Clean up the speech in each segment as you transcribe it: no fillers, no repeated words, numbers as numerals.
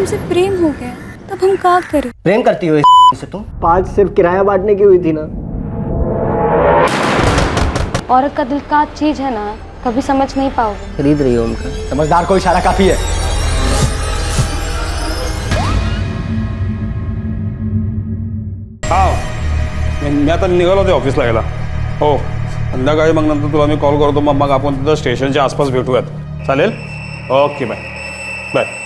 हमसे प्रेम हो गया, तब हम क्या करें? प्रेम करती हो से तुम? 5 सिर्फ किराया बांटने की हुई थी ना। औरत का दिल का चीज है ना, कभी समझ नहीं पाओगे। खरीद रही हो उनका? समझदार को इशारा काफी है। हा मी आता निघालो ते ऑफिसला यायला. हो संध्याकाळी मग नंतर तुला मी कॉल करतो, मग आपण तिथं स्टेशनच्या आसपास भेटूयात. चालेल? Okay bye bye.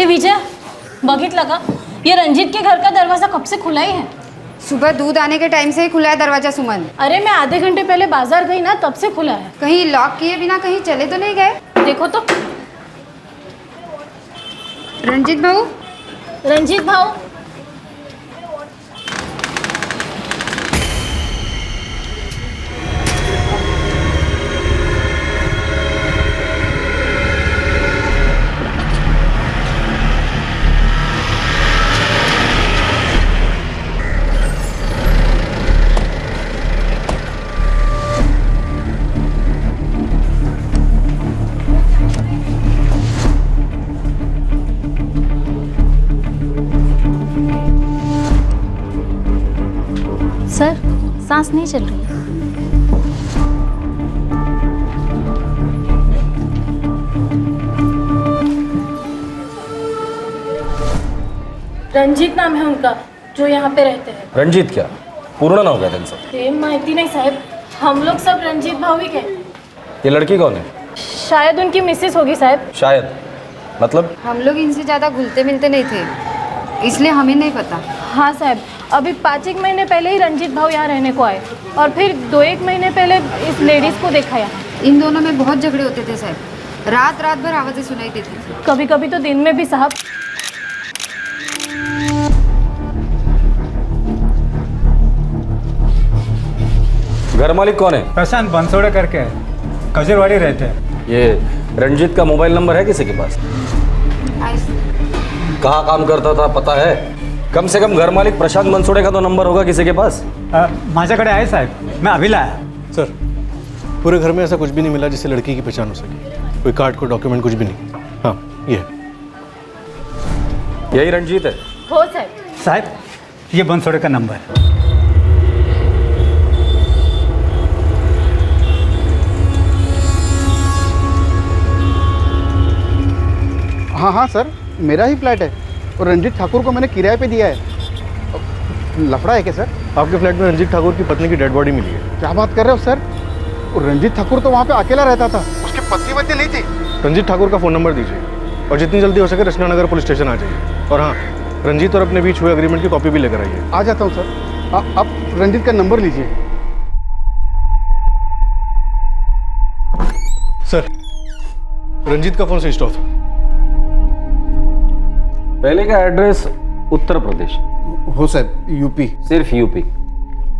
विजय, बघितलं का? ये रंजीत के घर का दरवाजा कब से खुला ही है? सुबह दूध आने के टाइम से ही खुला है दरवाजा सुमन। अरे मैं आधे घंटे पहले बाजार गई ना, तब से खुला है। कहीं लॉक किए बिना कहीं चले तो नहीं गए? देखो तो। रंजीत भाऊ, रंजीत भाऊ, सर सांस नहीं चल रही। रंजीत नाम है उनका, जो यहाँ पे रहते हैं. रणजित क्या पूर्ण नाव क्या त्यांचं? ते माहिती नहीं साहब, हम लोग सब रंजीत भावी के. ये लड़की कौन है? शायद उनकी मिसेस होगी साहब. शायद मतलब? हम लोग इनसे ज़्यादा घुलते मिलते नहीं थे, इसलिए हमें नहीं पता. हाँ साहब, अभी 5-1 महीने पहले ही रंजीत भाव यहाँ रहने को आए और फिर 2-1 महीने पहले इस लेडीज़ को देखा यहाँ. इन दोनों में बहुत झगड़े होते थे साहब, रात रात भर आवाज़ें सुनाई देती थी. कभी कभी तो दिन में भी साहब. घर मालिक कौन है? प्रशांत बंसोड़े करके है, खजूरवाड़ी रहते हैं. ये रंजीत का मोबाइल नंबर है किसी के पास? कहाँ काम करता था पता है? कम से कम घर मालिक प्रशांत बनसोड़े का तो नंबर होगा किसी के पास. माझ्याकडे आहे साहेब, मैं अभी लाया. सर पूरे घर में ऐसा कुछ भी नहीं मिला जिससे लड़की की पहचान हो सके. कोई कार्ड कोई डॉक्यूमेंट कुछ भी नहीं. हाँ ये है. यही रंजीत है? हो साहब. साहेब ये बनसोड़े का नंबर है। हाँ हाँ सर, मेरा ही फ्लैट है और रंजीत ठाकुर को मैंने किराए पे दिया है। लफड़ा है क्या सर? आपके फ्लैट में रंजीत ठाकुर की पत्नी की डेड बॉडी मिली है। क्या बात कर रहे हो सर? और रंजीत ठाकुर तो वहाँ पे अकेला रहता था, उसकी पत्नी वत्नी नहीं थी। रंजीत ठाकुर का फ़ोन नंबर दीजिए और जितनी जल्दी हो सके रचना नगर पुलिस स्टेशन आ जाइए। और हाँ, रंजीत और अपने बीच हुए एग्रीमेंट की कॉपी भी लेकर आइए। आ जाता हूँ सर। आप रंजीत का नंबर लीजिए। सर, रंजीत का फ़ोन स्विच ऑफ है। पहले का एड्रेस उत्तर प्रदेश, हो साहब, यूपी। सिर्फ यूपी।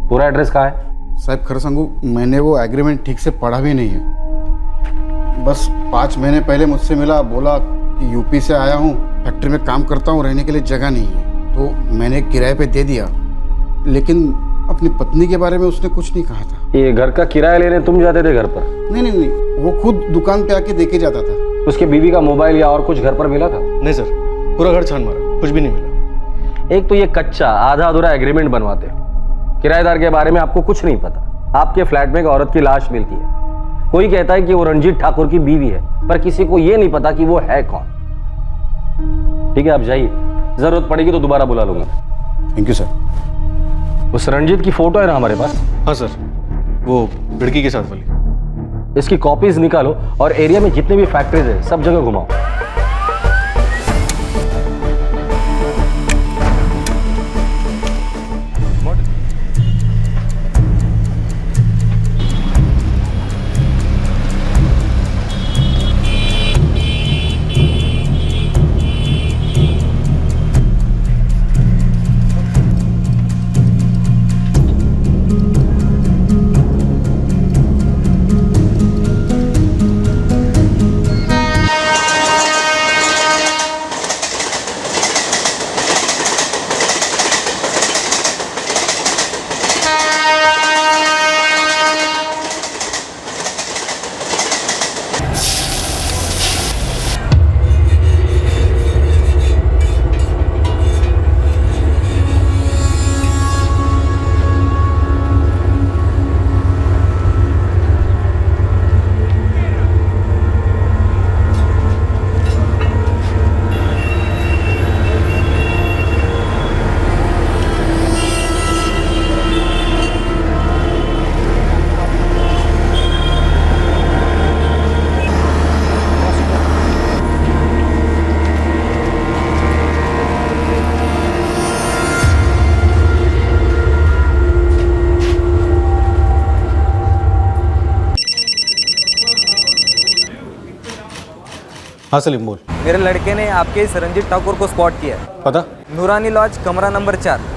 पूरा एड्रेस कहाँ है? साहब खैर संगू, मैंने वो एग्रीमेंट ठीक से पढ़ा भी नहीं है। बस 5 महीने पहले मुझसे मिला, बोला कि यूपी से आया हूँ, फैक्ट्री में काम करता हूँ, रहने के लिए जगह नहीं है, तो मैंने किराए पे दे दिया। लेकिन अपनी पत्नी के बारे में उसने कुछ नहीं कहा था। ये घर का किराया लेने तुम जाते थे घर पर? नहीं नहीं नहीं, वो खुद दुकान पे आके देके जाता था। उसके बीवी का मोबाइल या और कुछ घर पर मिला था? नहीं सर, पूरा घर छान मारा, कुछ भी नहीं मिला। एक तो ये कच्चा आधा अधूरा एग्रीमेंट बनवाते हो, किराएदार के बारे में आपको कुछ नहीं पता। आपके फ्लैट में एक औरत की लाश मिलती है, कोई कहता है कि वो रंजीत ठाकुर की बीवी है, पर किसी को ये नहीं पता कि वो है कौन। ठीक है, आप जाइए, जरूरत पड़ेगी तो दोबारा बुला लूंगा। Thank you sir. उस रंजीत की फोटो है ना हमारे पास? हाँ सर, वो लड़की के साथ वाली। इसकी कॉपीज निकालो और एरिया में जितने भी फैक्ट्रीज है सब जगह घुमाओ। हाँ सलीम बोल। मेरे लड़के ने आपके इस रंजीत ठाकुर को स्पॉट किया है। पता? नूरानी लॉज, कमरा नंबर 4।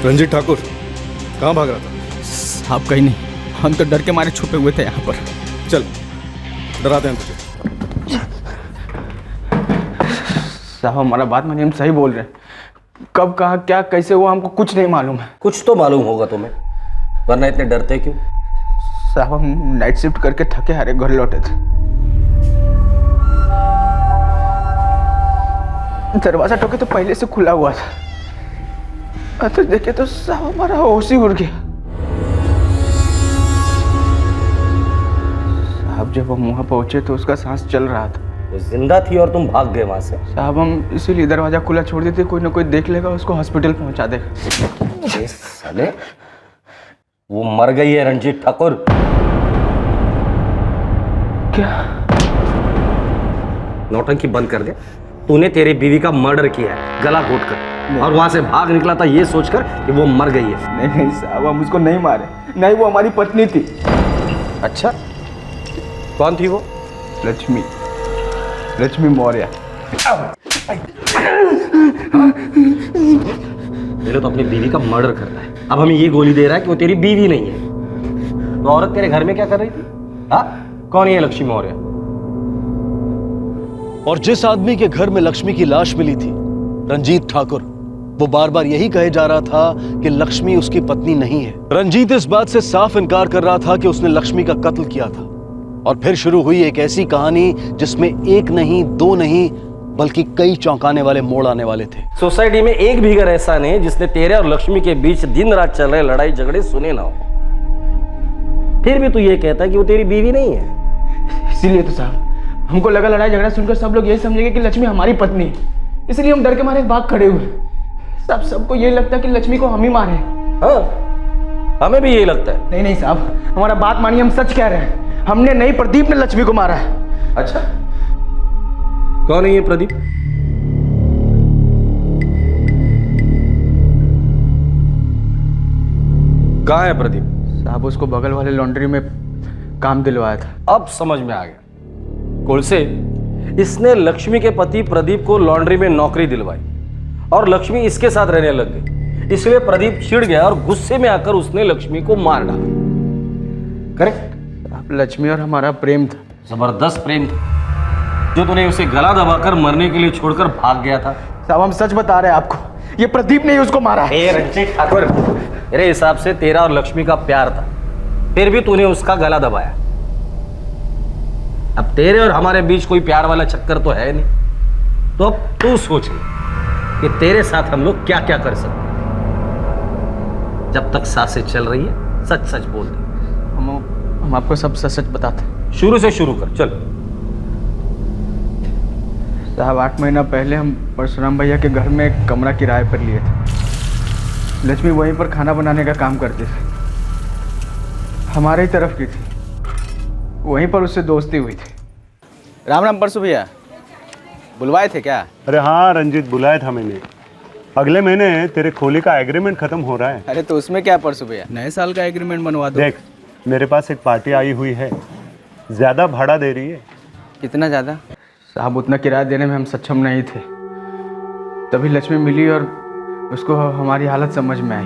रंजीत ठाकुर कहाँ भाग रहा था? साहब कहीं नहीं, हम तो डर के मारे छुपे हुए थे यहाँ पर। चल, डराते हैं तुझे। साहब हमारा बात मानिए, हम सही बोल रहे हैं। कब कहाँ क्या कैसे हुआ हमको कुछ नहीं मालूम है। कुछ तो मालूम होगा तुम्हें, वरना इतने डरते क्यों? साहब हम नाइट शिफ्ट करके थके हारे घर लौटे थे, दरवाजा ठोके तो पहले से खुला हुआ था। तो देखे तो साहब हमारा होश ही उड़ गया। साहब जब हम वहाँ पहुंचे तो उसका सांस चल रहा था। वो जिंदा थी और तुम भाग गए वहां से? साहब हम इसीलिए दरवाजा खुला छोड़ देते, कोई ना कोई देख लेगा, उसको हॉस्पिटल पहुंचा देगा। साले, वो मर गई है रंजीत ठाकुर। क्या? नौटंकी बंद कर दे। तूने तेरी बीवी का मर्डर किया है गला घोट कर, और वहां से भाग निकला था ये सोचकर कि वो मर गई है। नहीं नहीं साहब, हम उसको नहीं मारे, नहीं वो हमारी पत्नी थी। अच्छा, कौन थी वो? लक्ष्मी, लक्ष्मी मौर्य। पहले तो अपनी बीवी का मर्डर कर रहा है, अब हमें ये गोली दे रहा है कि वो तेरी बीवी नहीं है। तो औरत तेरे घर में क्या कर रही थी? हाँ, कौन है ये लक्ष्मी मौर्य? और जिस आदमी के घर में लक्ष्मी की लाश मिली थी, रंजीत ठाकुर, वो बार बार यही कहे जा रहा था कि लक्ष्मी उसकी पत्नी नहीं है। रंजीत इस बात से साफ इनकार कर रहा था कि उसने लक्ष्मी का कत्ल किया था। और फिर शुरू हुई एक ऐसी कहानी जिसमें एक नहीं, दो नहीं, बल्कि कई चौंकाने वाले मोड़ आने वाले थे। सोसाइटी में एक भी घर ऐसा नहीं जिसने तेरे और लक्ष्मी के बीच दिन रात चल रहे लड़ाई झगड़े सुने ना हो। फिर भी तू ये कहता है कि वो तेरी बीवी नहीं है। इसीलिए तो साहब हमको लगा लड़ाई झगड़ा सुनकर सब लोग यही समझेंगे कि लक्ष्मी हमारी पत्नी है, इसलिए हम डर के मारे भाग खड़े हुए। सबको ये लगता है कि लक्ष्मी को हम ही मारे। हाँ, हमें भी यही लगता है। नहीं साहब, हमारा बात मानिए, हम सच कह रहे हैं। हमने नहीं, प्रदीप ने लक्ष्मी को मारा है। अच्छा, कौन है ये प्रदीप? कहाँ है प्रदीप? साहब उसको बगल वाले लॉन्ड्री में काम दिलवाया था। अब समझ में आ गया। कोलसे, इसने लक्ष्मी के पति प्रदीप को लॉन्ड्री में नौकरी दिलवाई और लक्ष्मी इसके साथ रहने लग गई। इसलिए प्रदीप चिढ़ गया और गुस्से में आकर उसने लक्ष्मी को मार डाला। करेक्ट? आप लक्ष्मी और हमारा प्रेम था, जबरदस्त प्रेम था, जो तूने उसे गला दबाकर मरने के लिए छोड़कर भाग गया था। साहब हम सच बता रहे हैं आपको, ये प्रदीप ने ही उसको मारा है। रंजीत ठाकुर, मेरे हिसाब से तेरा और लक्ष्मी का प्यार था, फिर भी तूने उसका गला दबाया। अब तेरे और हमारे बीच कोई प्यार वाला चक्कर तो है नहीं, तो अब तू सोच ले कि तेरे साथ हम लोग क्या क्या कर सकते हैं। जब तक सांसें चल रही है सच सच बोल दे। हम आपको सब सच सच बताते हैं। शुरू से शुरू कर, चल। साहब 8 महीना पहले हम परशुराम भैया के घर में एक कमरा किराए पर लिए थे। लक्ष्मी वहीं पर खाना बनाने का काम करती थी, हमारे ही तरफ की थी। वहीं पर उससे दोस्ती हुई थी। राम राम परसु भैया, बुलवाए थे क्या? अरे हाँ रंजीत, बुलाया था मैंने। अगले महीने तेरे खोली का एग्रीमेंट खत्म हो रहा है। अरे तो उसमें क्या परसु भैया, नए साल का एग्रीमेंट बनवा दो। देख, मेरे पास एक पार्टी आई हुई है, ज़्यादा भाड़ा दे रही है। कितना ज़्यादा? साहब उतना किराया देने में हम सक्षम नहीं थे, तभी लक्ष्मी मिली और उसको हमारी हालत समझ में आई।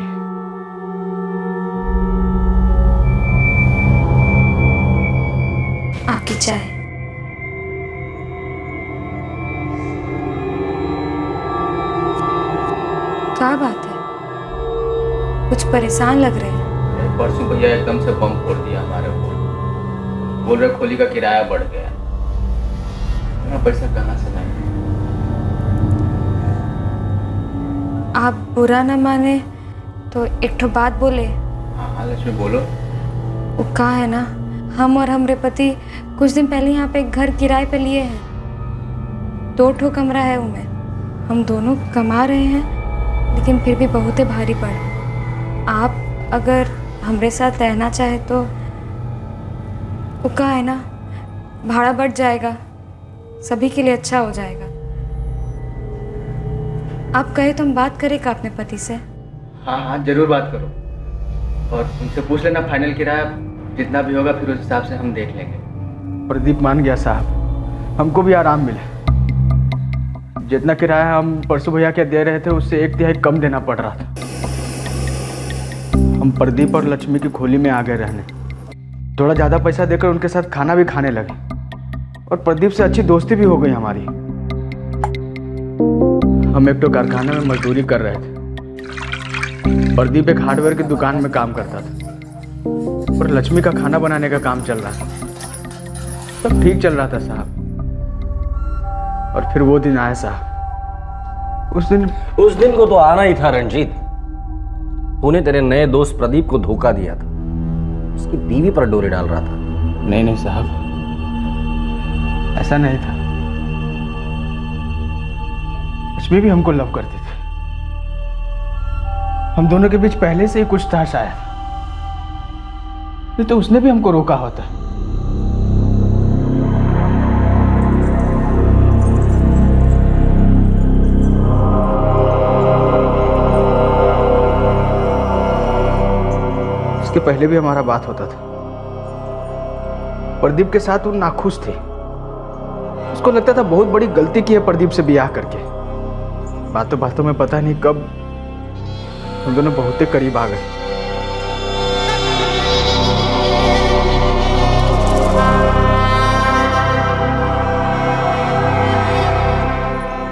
आपकी चाय। क्या बात है, कुछ परेशान लग रहे हैं। परसु भैया एकदम से बम फोड़ दिया हमारे ऊपर। बोल रहे खोली का किराया बढ़ गया, इतना पैसा कहाँ से लाएं? आप बुरा न माने तो एक ठो बात बोले। हाँ लक्ष्मी बोलो। वो कहा है ना, हम और हमरे पति कुछ दिन पहले यहाँ पे एक घर किराए पे लिए हैं। 2 ठो कमरा है उनमें। हम दोनों कमा रहे हैं, लेकिन फिर भी बहुत ही भारी पड़ा। आप अगर हमरे साथ रहना चाहे तो वो कहा है ना, भाड़ा बढ़ जाएगा, सभी के लिए अच्छा हो जाएगा। आप कहे तो हम बात करें का अपने पति से? हाँ जरूर बात करो, और उनसे पूछ लेना फाइनल किराया जितना भी होगा, फिर उस हिसाब से हम देख लेंगे। प्रदीप मान गया साहब, हमको भी आराम मिले। जितना किराया हम परसु भैया के दे रहे थे उससे 1/3 कम देना पड़ रहा था। हम प्रदीप और लक्ष्मी की खोली में आ गए रहने। थोड़ा ज़्यादा पैसा देकर उनके साथ खाना भी खाने लगे, और प्रदीप से अच्छी दोस्ती भी हो गई हमारी। हम एक तो कारखाने में मजदूरी कर रहे थे। प्रदीप एक हार्डवेयर की दुकान में काम करता था, और लक्ष्मी का खाना बनाने का काम चल रहा था। सब ठीक चल रहा था साहब, और फिर वो दिन आया साहब। उस दिन को तो आना ही था रंजीत। तूने तेरे नए दोस्त प्रदीप को धोखा दिया था, उसकी बीवी पर डोरे डाल रहा था। नहीं साहब, ऐसा नहीं था। लक्ष्मी भी हमको लव करती थी। हम दोनों के बीच पहले से ही कुछ था शायद, नहीं तो उसने भी हमको रोका होता। इसके पहले भी हमारा बात होता था। प्रदीप के साथ वो नाखुश थे। उसको लगता था बहुत बड़ी गलती की है प्रदीप से ब्याह करके। बातों बातों में पता नहीं कब हम दोनों बहुत ही करीब आ गए।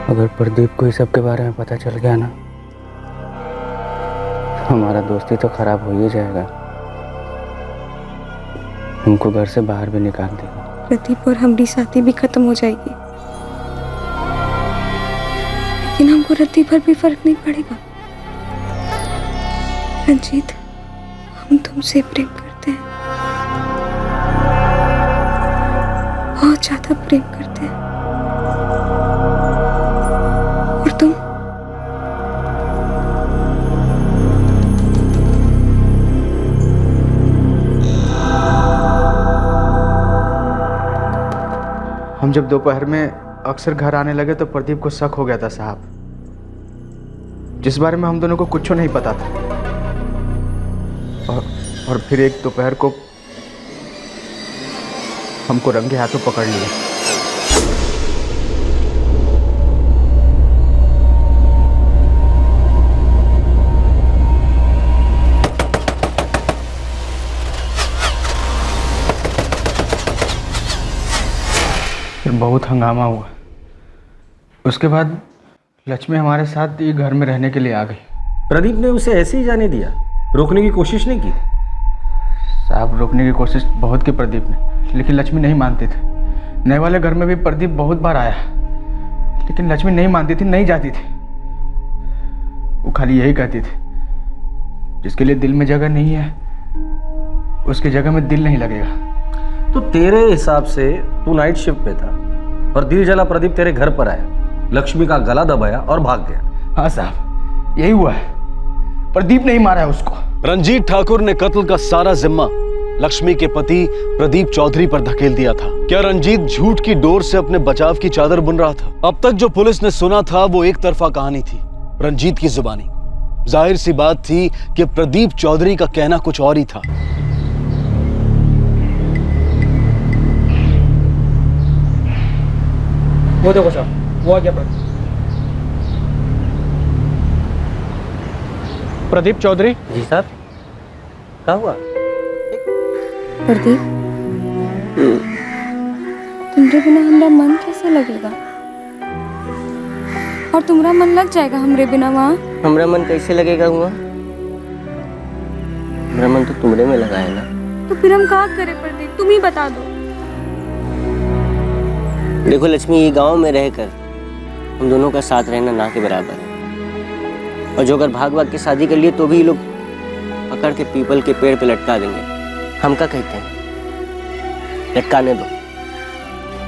अगर प्रदीप को इस सब के बारे में पता चल गया ना, हमारा दोस्ती तो खराब हो ही जाएगा। हमको घर से बाहर भी निकाल देगा। प्रदीप और हमारी शादी भी खत्म हो जाएगी, लेकिन हमको रत्ती भर भी फर्क नहीं पड़ेगा। रंजीत, हम तुमसे प्रेम करते हैं, बहुत ज्यादा प्रेम करते हैं। और तुम? हम जब दोपहर में अक्सर घर आने लगे तो प्रदीप को शक हो गया था साहब, जिस बारे में हम दोनों को कुछ नहीं पता था। और फिर एक दोपहर को हमको रंगे हाथों पकड़ लिया। फिर बहुत हंगामा हुआ। उसके बाद लक्ष्मी हमारे साथ ही घर में रहने के लिए आ गई। प्रदीप ने उसे ऐसे ही जाने दिया, रोकने की कोशिश नहीं की? साहब, रोकने की कोशिश बहुत की प्रदीप ने, लेकिन लक्ष्मी नहीं मानते थे। नए वाले घर में भी प्रदीप बहुत बार आया, लेकिन लक्ष्मी नहीं मानती थी, नहीं जाती थी। वो खाली यही कहती थी, जिसके लिए दिल में जगह नहीं है उसकी जगह में दिल नहीं लगेगा। तो तेरे हिसाब से तू नाइट शिफ्ट पे था और दिल जला प्रदीप तेरे घर पर आया, लक्ष्मी का गला दबाया और भाग गया। हाँ साहब, यही हुआ है। प्रदीप नहीं मारा है उसको। रंजीत ठाकुर ने कत्ल का सारा जिम्मा लक्ष्मी के पति प्रदीप चौधरी पर धकेल दिया था। क्या रंजीत झूठ की डोर से अपने बचाव की चादर बुन रहा था? अब तक जो पुलिस ने सुना था वो एक तरफा कहानी थी, रंजीत की जुबानी। जाहिर सी बात थी कि प्रदीप चौधरी का कहना कुछ और ही था। वो देखो साहब, वो आ गया प्रदीप चौधरी। जी साहब, क्या हुआ? प्रदीप, तुम्हारे बिना हमारा मन कैसे लगेगा? और तुम्हारा मन लग जाएगा हमरे बिना वहाँ? हमारा मन कैसे लगेगा हुआ? मेरा मन तो तुम्हारे में लगा है ना। तो फिर हम क्या करें प्रदीप, तुम ही बता दो। देखो लक्ष्मी, ये गांव में रहकर हम दोनों का साथ रहना ना के बराबर है। और जो अगर भाग भाग के शादी कर लिए तो भी लोग पकड़ के पीपल के पेड़ पे लटका देंगे। हम क्या कहते हैं, लटकाने दो।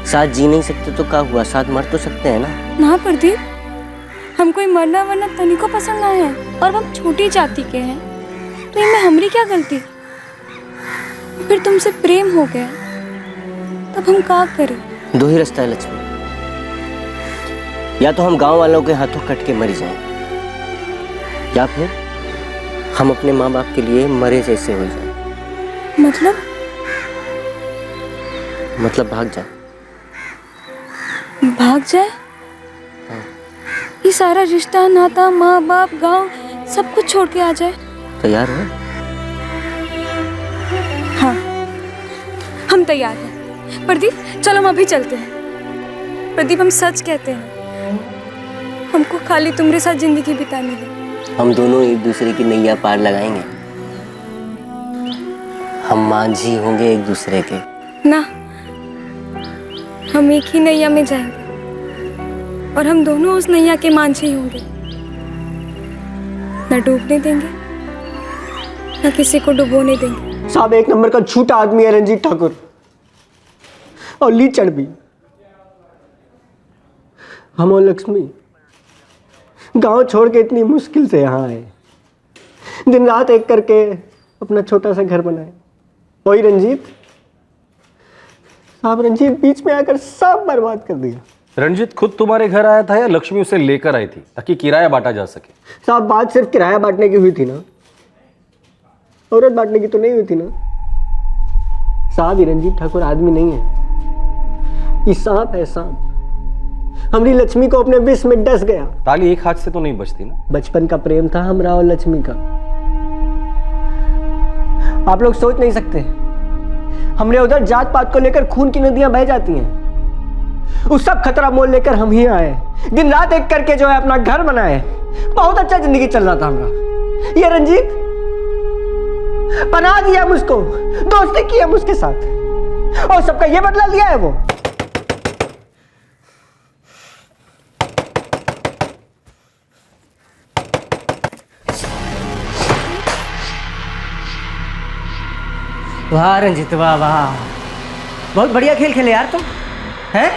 साथ जी नहीं सकते तो क्या हुआ, साथ मर तो सकते हैं ना। ना प्रदीप, हम कोई मरना वरना तनी को पसंद ना है, और हम छोटी जाति के हैं, तो इनमें हमारी क्या गलती? फिर तुमसे प्रेम हो गया, तब हम क्या करें? दो ही रास्ता है लक्ष्मी, या तो हम गांव वालों के हाथों कट के मर जाएं, या फिर हम अपने माँ बाप के लिए मरे जैसे हो जाएं। मतलब भाग जाए। भाग जाए? ये सारा रिश्ता, नाता, माँ बाप, गांव, सब कुछ छोड़ के आ जाए? तैयार हो? हाँ, हम तैयार हैं। प्रदीप, चलो हम अभी चलते हैं। प्रदीप, हम सच कहते हैं, हमको खाली तुम्हारे साथ जिंदगी बितानी है। हम दोनों एक दूसरे की नैया पार लगाएंगे। हम मांझी होंगे एक दूसरे के। ना, हम एक ही नैया में जाएंगे और हम दोनों उस नैया के मांझी होंगे। न डूबने देंगे, न किसी को डुबोने देंगे। साहब, एक नंबर का झूठा आदमी है रंजीत ठाकुर, और लीचड़ भी। हम और लक्ष्मी गांव छोड़ के इतनी मुश्किल से यहाँ आए, दिन रात एक करके अपना छोटा सा घर बनाए। वही रंजीत साहब, रंजीत बीच में आकर सब बर्बाद कर दिया। रंजीत खुद तुम्हारे घर आया था या लक्ष्मी उसे लेकर आई थी ताकि किराया बांटा जा सके? साहब, बात सिर्फ किराया बांटने की हुई थी ना, औरत बांटने की तो नहीं हुई थी ना। साहब, ये रंजीत ठाकुर आदमी नहीं है, ये सांप है, सांप। हमारी लक्ष्मी को अपने विष में डस गया। ताली एक हाथ से तो नहीं बचती ना। बचपन का प्रेम था हमरा और लक्ष्मी का। आप लोग सोच नहीं सकते, हमरे उधर जात पात को लेकर खून की नदियां बह जाती हैं। उस सब खतरा मोल लेकर हम ही आए, दिन रात एक करके जो है अपना घर बनाए। बहुत अच्छा जिंदगी चल रहा था हमारा। ये रंजीत बना दिया मुझको, दोस्ती की है उसके साथ, और सबका ये बदला लिया है वो। वाह रंजीत, वाह वाह, बहुत बढ़िया खेल खेले यार तुम, हैं?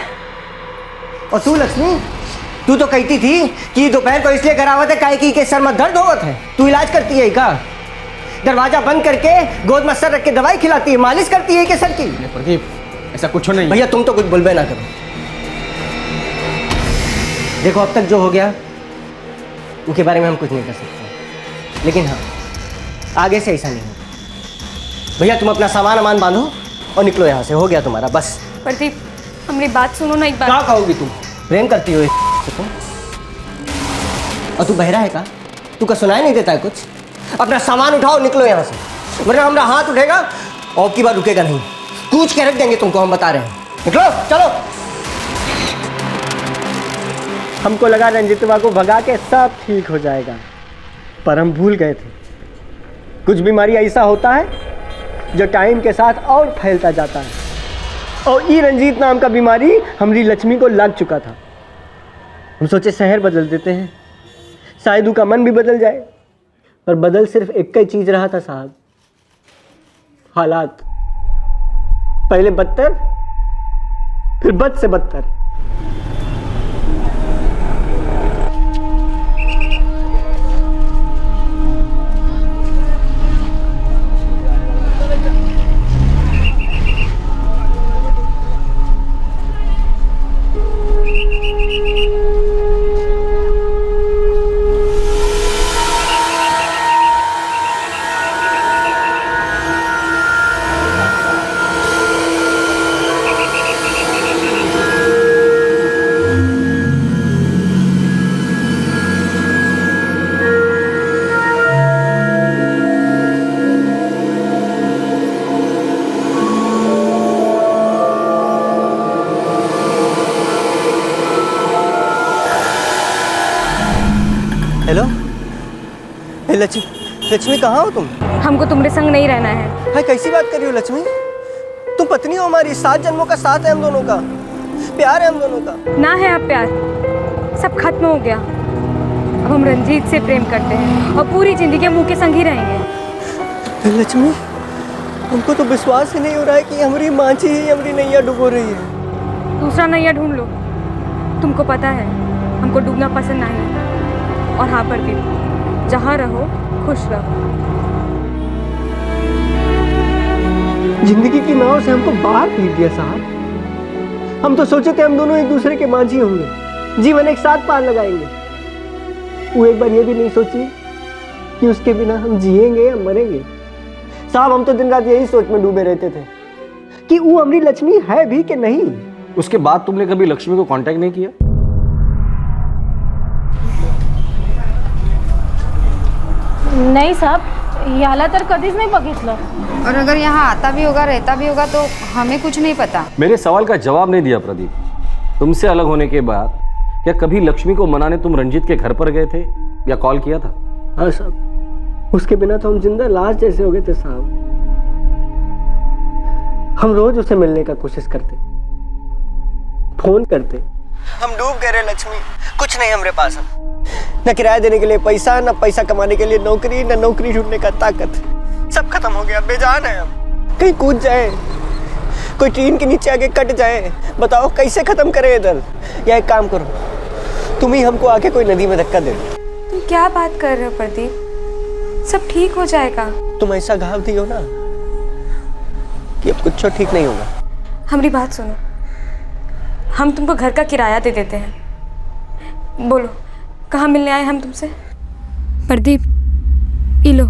और तू लक्ष्मी, तू तो कहती थी कि दोपहर को इसलिए करावत है काहे कि सर में दर्द होवत है। तू इलाज करती है का? दरवाजा बंद करके गोद में सर रख के दवाई खिलाती है, मालिश करती है कि सर की? प्रदीप, ऐसा कुछ नहीं। भैया तुम तो कुछ बोलबे ना करो। देखो अब तक जो हो गया उनके बारे में हम कुछ नहीं कर सकते, लेकिन हाँ आगे से ऐसा नहीं होगा। भैया तुम अपना सामान वामान बांधो और निकलो यहाँ से, हो गया तुम्हारा बस। प्रदीप हमारी बात सुनो ना एक बार। क्या कहोगी तुम? प्रेम करती हो इससे तुम? और तू बहरा है का? तू का सुनाई नहीं देता है कुछ? अपना सामान उठाओ, निकलो यहाँ से, वरना हमारा हाथ उठेगा और की बार रुकेगा नहीं। कूच के रख देंगे तुमको, हम बता रहे हैं। निकलो, चलो। हमको लगा रंजीतवा को भगा के सब ठीक हो जाएगा, पर हम भूल गए थे कुछ बीमारी ऐसा होता है जो टाइम के साथ और फैलता जाता है। और ई रंजीत नाम का बीमारी हमारी लक्ष्मी को लग चुका था। हम सोचे शहर बदल देते हैं, शायद उसका मन भी बदल जाए, पर बदल सिर्फ एक ही चीज़ रहा था साहब, हालात। पहले बदतर, फिर बद से बदतर। हेलो, लक्ष्मी, लक्ष्मी कहाँ हो तुम? हमको तुम्हारे संग नहीं रहना है। भाई कैसी बात कर रही हो लक्ष्मी? तुम पत्नी हो हमारी, 7 जन्मों का साथ है हम दोनों का, प्यार है हम दोनों का। ना है अब प्यार, सब खत्म हो गया। अब हम रंजीत से प्रेम करते हैं और पूरी जिंदगी मुंह के संग ही रहेंगे। लक्ष्मी, हमको तो विश्वास ही नहीं हो रहा है कि हमारी मांझी ही हमारी नैया डुबो रही है। दूसरा नैया ढूंढ लो। तुमको पता है हमको डूबना पसंद नहीं है। और हाँ प्रदीप, जहाँ रहो खुश रहो। जिंदगी की नाव से हमको बाहर फेंक दिया साहब। हम तो सोचे थे हम दोनों एक दूसरे के मांझी होंगे, जीवन एक साथ पार लगाएंगे। वो एक बार ये भी नहीं सोची कि उसके बिना हम जिएंगे या मरेंगे। साहब हम तो दिन रात यही सोच में डूबे रहते थे कि वो हमारी लक्ष्मी है भी कि नहीं। उसके बाद तुमने कभी लक्ष्मी को कांटेक्ट नहीं किया? नहीं साहब, याला तर कधीच नाही बघितलं। और अगर यहाँ आता भी होगा, रहता भी होगा, तो हमें कुछ नहीं पता। मेरे सवाल का जवाब नहीं दिया प्रदीप। तुमसे अलग होने के बाद क्या कभी लक्ष्मी को मनाने तुम रंजीत के घर पर गए थे या कॉल किया था? हाँ साहब, उसके बिना तो हम जिंदा लाश जैसे हो गए थे साहब। हम रोज उसे मिलने का कोशिश करते, फोन करते। हम डूब गए रे लक्ष्मी, कुछ नहीं हमारे पास। न किराया देने के लिए पैसा, न पैसा कमाने के लिए नौकरी, न नौकरी ढूंढने का ताकत। सब खत्म हो गया, बेजान है हम। कहीं कूद जाए, कोई ट्रेन के नीचे आके कट जाए, बताओ कैसे खत्म करें इधर? या एक काम करो, तुम ही हमको आके कोई नदी में धक्का दे दो। तुम क्या बात कर रहे हो प्रदीप? सब ठीक हो जाएगा। तुम ऐसा घाव दी हो ना कि अब कुछ ठीक नहीं होगा। हमारी बात सुनो, हम तुमको घर का किराया दे देते हैं। बोलो कहाँ मिलने आए हम तुमसे? प्रदीप इलो।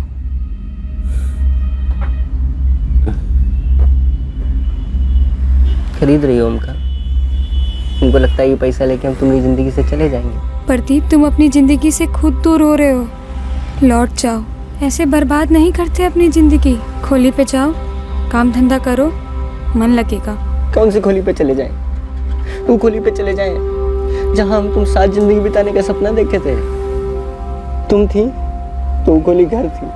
खरीद रही हो उनका? तुमको लगता है ये पैसा लेके हम तुम्हारी जिंदगी से चले जाएंगे? प्रदीप तुम अपनी जिंदगी से खुद दूर हो रहे हो। लौट जाओ, ऐसे बर्बाद नहीं करते अपनी जिंदगी। खोली पे जाओ, काम धंधा करो, मन लगेगा। कौन सी खोली पे चले जाएं? वो खोली पे चले जाएं, जहां हम तुम साथ जिंदगी बिताने का सपना देखे थे। तुम थी तो वो खोली घर थी।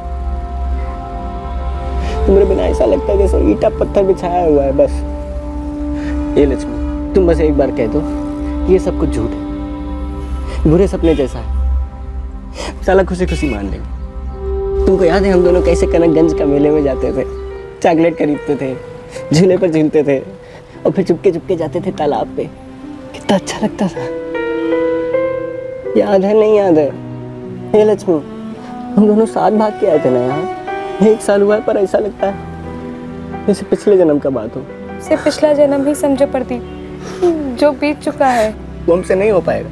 तुम्हारे बिना ऐसा लगता है जैसे ईटा पत्थर बिछाया हुआ है बस। ये लक्ष्मी, तुम बस एक बार कह दो ये सब कुछ झूठ है, बुरे सपने जैसा है। साला खुशी खुशी मान लेंगे। तुमको याद है हम दोनों कैसे कनकगंज का मेले में जाते थे, चॉकलेट खरीदते थे, झूले पर झूलते थे और फिर चुपके चुपके जाते थे तालाब पे। कितना अच्छा लगता था। याद है नहीं याद है? हे लक्ष्मी, हम दोनों साथ भाग के आए थे ना यहाँ। 1 साल हुआ है पर ऐसा लगता है जैसे पिछले जन्म का बात हो। से पिछला जन्म ही समझो प्रदीप, जो बीत चुका है वो हमसे नहीं हो पाएगा,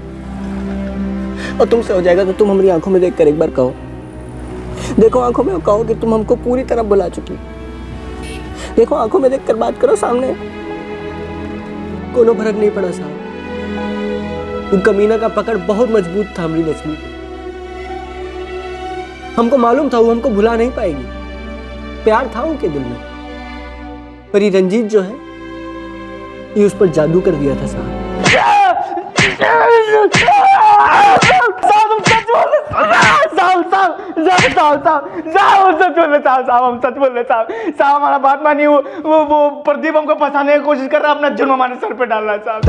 और तुमसे हो जाएगा तो तुम हमारी आंखों में देखकर एक बार कहो, देखो आंखों में, कहो कि तुम हमको पूरी तरह भुला चुकी। देखो आंखों में देखकर बात करो सामने। कोनो फर्क नहीं पड़ा साहब। वो कमीना का पकड़ बहुत मजबूत था हमारी लक्ष्मी पे। हमको मालूम था वो हमको भुला नहीं पाएगी। प्यार था उनके दिल में, पर ये रंजीत जो है ये उस पर जादू कर दिया था साहब। साहब हमारा बात मानिए। वो प्रदीप हमको फंसाने की कोशिश कर रहा है, अपना जुर्म हमारे सर पे डाल रहा है साहब।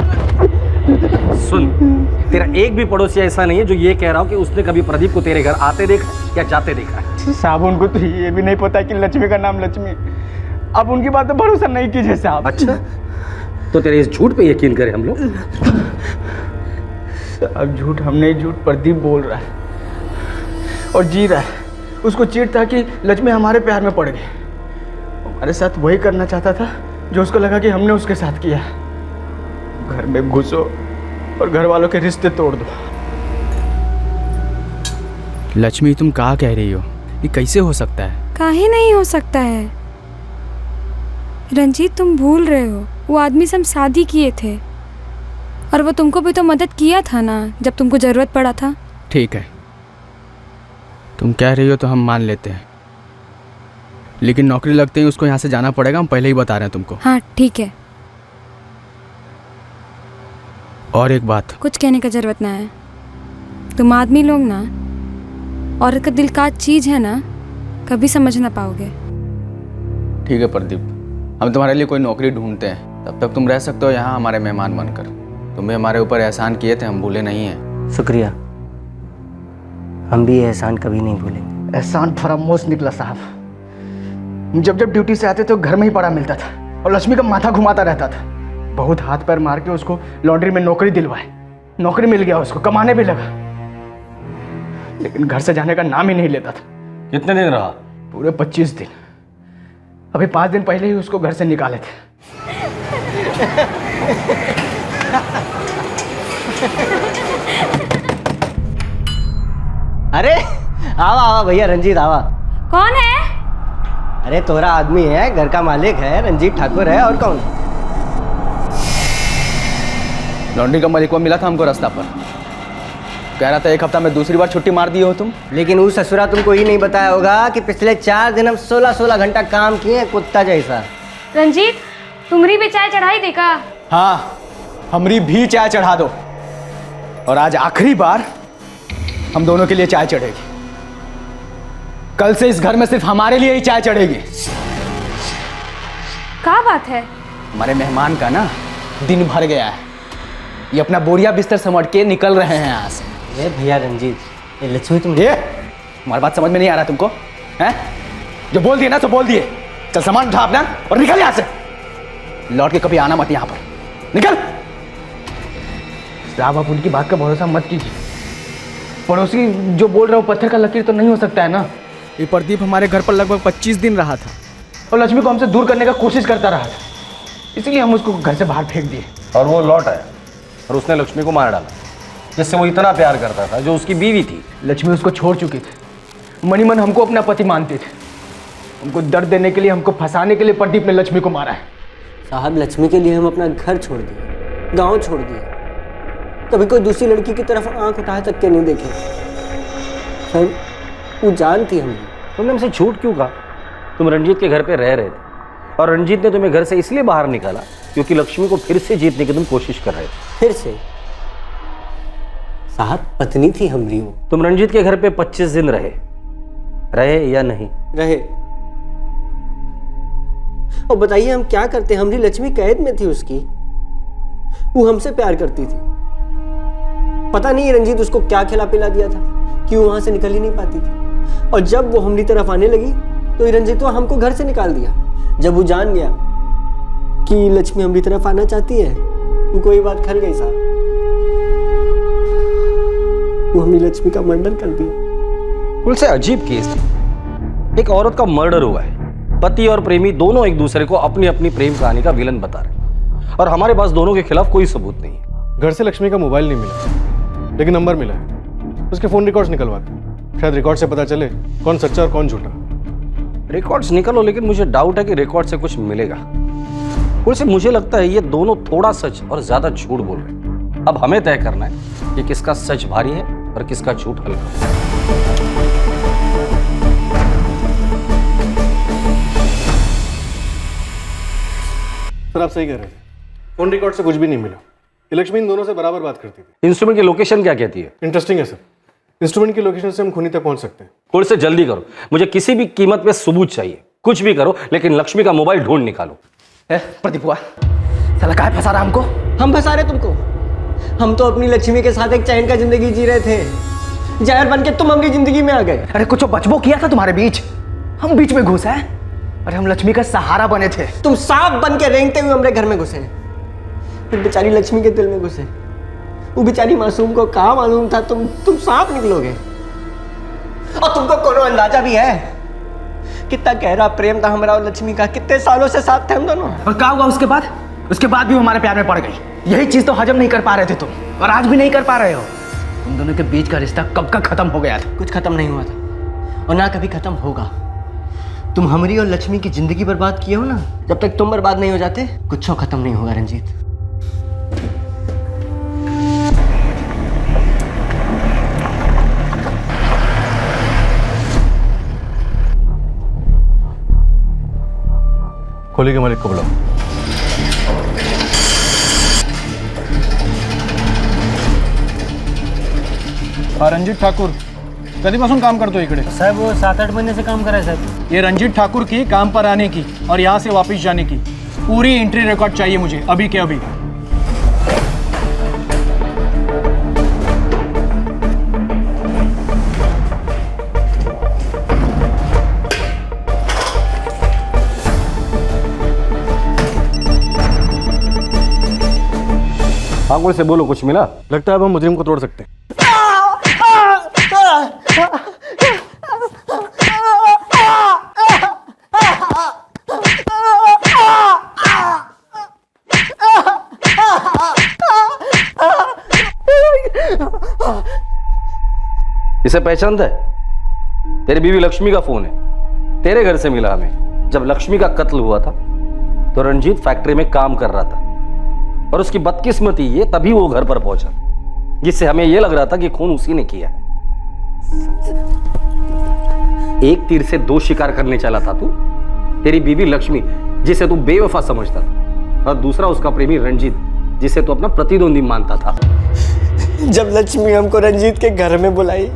सुन, तेरा एक भी पड़ोसी ऐसा नहीं है जो ये कह रहा हो कि उसने कभी प्रदीप को तेरे घर आते देखा या जाते देखा है। साहब उनको तो ये भी नहीं पता कि लक्ष्मी का नाम लक्ष्मी। अब उनकी बात पे भरोसा नहीं कीजिए साहब। अच्छा, तो तेरे इस झूठ पे यकीन करें हम लोग? अब झूठ हम नहीं, झूठ प्रदीप बोल रहा है और जी रहा है। उसको चिढ़ था कि लक्ष्मी हमारे प्यार में पड़ गई। हमारे साथ वही करना चाहता था जो उसको लगा कि हमने उसके साथ किया। घर में घुसो और घर वालों के रिश्ते तोड़ दो। लक्ष्मी, तुम क्या कह रही हो? ये कैसे हो सकता है? काहे नहीं हो सकता है रंजीत, तुम भूल रहे हो वो आदमी से हम शादी किए थे और वो तुमको भी तो मदद किया था ना जब तुमको जरूरत पड़ा था। ठीक है, तुम कह रही हो तो हम मान लेते हैं, लेकिन नौकरी लगते ही उसको यहाँ से जाना पड़ेगा। हम पहले ही बता रहे हैं तुमको। हाँ ठीक है। और एक बात, कुछ कहने का जरूरत ना है। तुम आदमी लोग ना, औरत का दिल का चीज है ना, कभी समझ ना पाओगे। ठीक है प्रदीप, हम तुम्हारे लिए कोई नौकरी ढूंढते हैं, तब तक तुम रह सकते हो यहाँ हमारे मेहमान बनकर। तुम्हें हमारे ऊपर एहसान किए थे, हम भूले नहीं हैं। शुक्रिया, हम भी ये एहसान कभी नहीं भूलेंगे। एहसान फरामोश निकला साहब। जब जब ड्यूटी से आते तो घर में ही पड़ा मिलता था और लक्ष्मी का माथा घुमाता रहता था। बहुत हाथ पैर मार के उसको लॉन्ड्री में नौकरी दिलवाए। नौकरी मिल गया उसको, कमाने भी लगा, लेकिन घर से जाने का नाम ही नहीं लेता था। कितने दिन रहा? पूरे 25 दिन। अभी 5 दिन पहले ही उसको घर से निकाले थे। अरे आवा आवा भैया, रंजीत आवा। कौन है? अरे तोरा आदमी है, घर का मालिक है, रंजीत ठाकुर है, और कौन? लॉन्ड्री का मालिक को मिला था हमको रास्ता पर, कह रहा था 1 हफ्ता में दूसरी बार छुट्टी मार दी हो तुम। लेकिन उस ससुरा तुमको ही नहीं बताया होगा कि पिछले 4 दिन हम 16-16 घंटा काम किए कुत्ता जैसा। रंजीत, तुमरी भी चाय चढ़ाई देखा? हाँ, हमरी भी चाय चढ़ा दो, और आज आखिरी बार हम दोनों के लिए चाय चढ़ेगी। कल से इस घर में सिर्फ हमारे लिए ही चाय चढ़ेगी। क्या बात है? हमारे मेहमान का ना दिन भर गया है, ये अपना बोरिया बिस्तर समेट के निकल रहे हैं यहाँ से। ये भैया रंजीत, ये लक्ष्मी तुम हमारी बात समझ में नहीं आ रहा तुमको? हैं? जो बोल दिए ना तो बोल दिए। चल सामान उठा अपना और निकल यहाँ से। लौट के कभी आना मत यहाँ पर, निकल। साहब आप उनकी बात का भरोसा मत कीजिए। पड़ोसी जो बोल रहा हो पत्थर का लकीर तो नहीं हो सकता है ना। ये प्रदीप हमारे घर पर लगभग 25 दिन रहा था और लक्ष्मी को हमसे दूर करने का कोशिश करता रहा था, इसलिए हम उसको घर से बाहर फेंक दिए। और वो लौट आया और उसने लक्ष्मी को मार डाला, जिससे वो इतना प्यार करता था, जो उसकी बीवी थी। लक्ष्मी उसको छोड़ चुकी थी। मनी मन हमको अपना पति मानते थे। हमको दर्द देने के लिए, हमको फंसाने के लिए प्रदीप ने लक्ष्मी को मारा है। साहब लक्ष्मी के लिए हम अपना घर छोड़ दिए, गांव छोड़ दिए, कभी कोई दूसरी लड़की की तरफ आंख उठाए तक के नहीं देखे। सर वो जानती हमने तुमने हमसे झूठ क्यों कहा? तुम रंजीत के घर पे रह रहे थे और रंजीत ने तुम्हें घर से इसलिए बाहर निकाला क्योंकि लक्ष्मी को फिर से जीतने की तुम कोशिश कर रहे थे। फिर से? साहब, पत्नी थी हमारी वो। तुम रंजीत के घर पे 25 दिन रहे या नहीं? रहे। और बताइए हम क्या करते? हमारी लक्ष्मी कैद में थी उसकी, वो हमसे प्यार करती थी। पता नहीं रंजीत उसको क्या खिला पिला दिया था कि वो वहां से निकल ही नहीं पाती थी। और जब वो हमारी तरफ आने लगी तो रंजीत तो हमको घर से निकाल दिया। जब वो जान गया कि लक्ष्मी हमारी तरफ आना चाहती है, उनको ये बात खल गई साहब। वो हमारी लक्ष्मी का मर्डर कर दिया। कुल से अजीब केस थी। एक औरत का मर्डर हुआ है, पति और प्रेमी दोनों एक दूसरे को अपनी अपनी प्रेम कहानी का विलन बता रहे हैं और हमारे पास दोनों के खिलाफ कोई सबूत नहीं है। घर से लक्ष्मी का मोबाइल नहीं मिला, लेकिन नंबर मिला है। उसके फोन रिकॉर्ड्स निकलवाते, शायद रिकॉर्ड से पता चले कौन सच्चा और कौन झूठा। रिकॉर्ड्स निकलो, लेकिन मुझे डाउट है कि रिकॉर्ड से कुछ मिलेगा। वैसे मुझे लगता है ये दोनों थोड़ा सच और ज्यादा झूठ बोल रहे हैं। अब हमें तय करना है कि किसका सच भारी है और किसका झूठ हल्का। सर आप सही कह रहे थे, फोन रिकॉर्ड से कुछ भी नहीं मिला। लक्ष्मी इन दोनों से बराबर बात करती थी। इंस्ट्रूमेंट की लोकेशन क्या कहती है? इंटरेस्टिंग है सर, इंस्ट्रूमेंट की लोकेशन से हम खूनी तक पहुंच सकते हैं। थोड़े से जल्दी करो, मुझे किसी भी कीमत पे सबूत चाहिए। कुछ भी करो, लेकिन लक्ष्मी का मोबाइल ढूंढ निकालो। प्रदीप हुआ साला काहे फंसा रहा हमको? हम फंसा रहे तुमको? हम तो अपनी लक्ष्मी के साथ एक चैन का जिंदगी जी रहे थे। जहर बन के तुम हमारी जिंदगी में आ गए। अरे कुछ बचबो किया था तुम्हारे बीच, हम बीच में घुसे हैं। अरे हम लक्ष्मी का सहारा बने थे। तुम सांप बन के रेंगते हुए हमारे घर में घुसे, फिर बेचारी लक्ष्मी के दिल में घुसे। वो बेचारी मासूम को कहाँ मालूम था तुम सांप निकलोगे। और तुमको कोनो अंदाजा भी है कितना गहरा प्रेम था हमारा और लक्ष्मी का? कितने सालों से साथ थे हम दोनों। और क्या हुआ उसके बाद? उसके बाद भी वो हमारे प्यार में पड़ गई। यही चीज तो हजम नहीं कर पा रहे थे तुम, और आज भी नहीं कर पा रहे हो। तुम दोनों के बीच का रिश्ता कब का खत्म हो गया था? कुछ खत्म नहीं हुआ था और ना कभी खत्म होगा। तुम हमारी और लक्ष्मी की जिंदगी बर्बाद किए हो ना, जब तक तुम बर्बाद नहीं हो जाते कुछ खत्म नहीं होगा रंजीत। खोली के मालिक को बुलाओ। रणजित ठाकूर कधीपासून काम करतो इकडे? साहेब वो 7-8 महीने से काम कर रहा है साहब। ये रंजीत ठाकुर की काम पर आने की और यहाँ से वापस जाने की पूरी एंट्री रिकॉर्ड चाहिए मुझे, अभी के अभी। आंगुल से बोलो, कुछ मिला? लगता है अब हम मुजरिम को तोड़ सकते हैं। इसे पहचानता है? तेरी बीवी लक्ष्मी का फोन है, तेरे घर से मिला हमें। जब लक्ष्मी का कत्ल हुआ था तो रंजीत फैक्ट्री में काम कर रहा था और उसकी बदकिस्मती ये तभी वो घर पर पहुंचा, जिससे हमें ये लग रहा था कि खून उसी ने किया है। एक तीर से दो शिकार करने चला था तू। तेरी बीवी लक्ष्मी जिसे तू बेवफा समझता था, और दूसरा उसका प्रेमी रंजीत जिसे तू अपना प्रतिद्वंदी मानता था। जब लक्ष्मी हमको रंजीत के घर में बुलाई,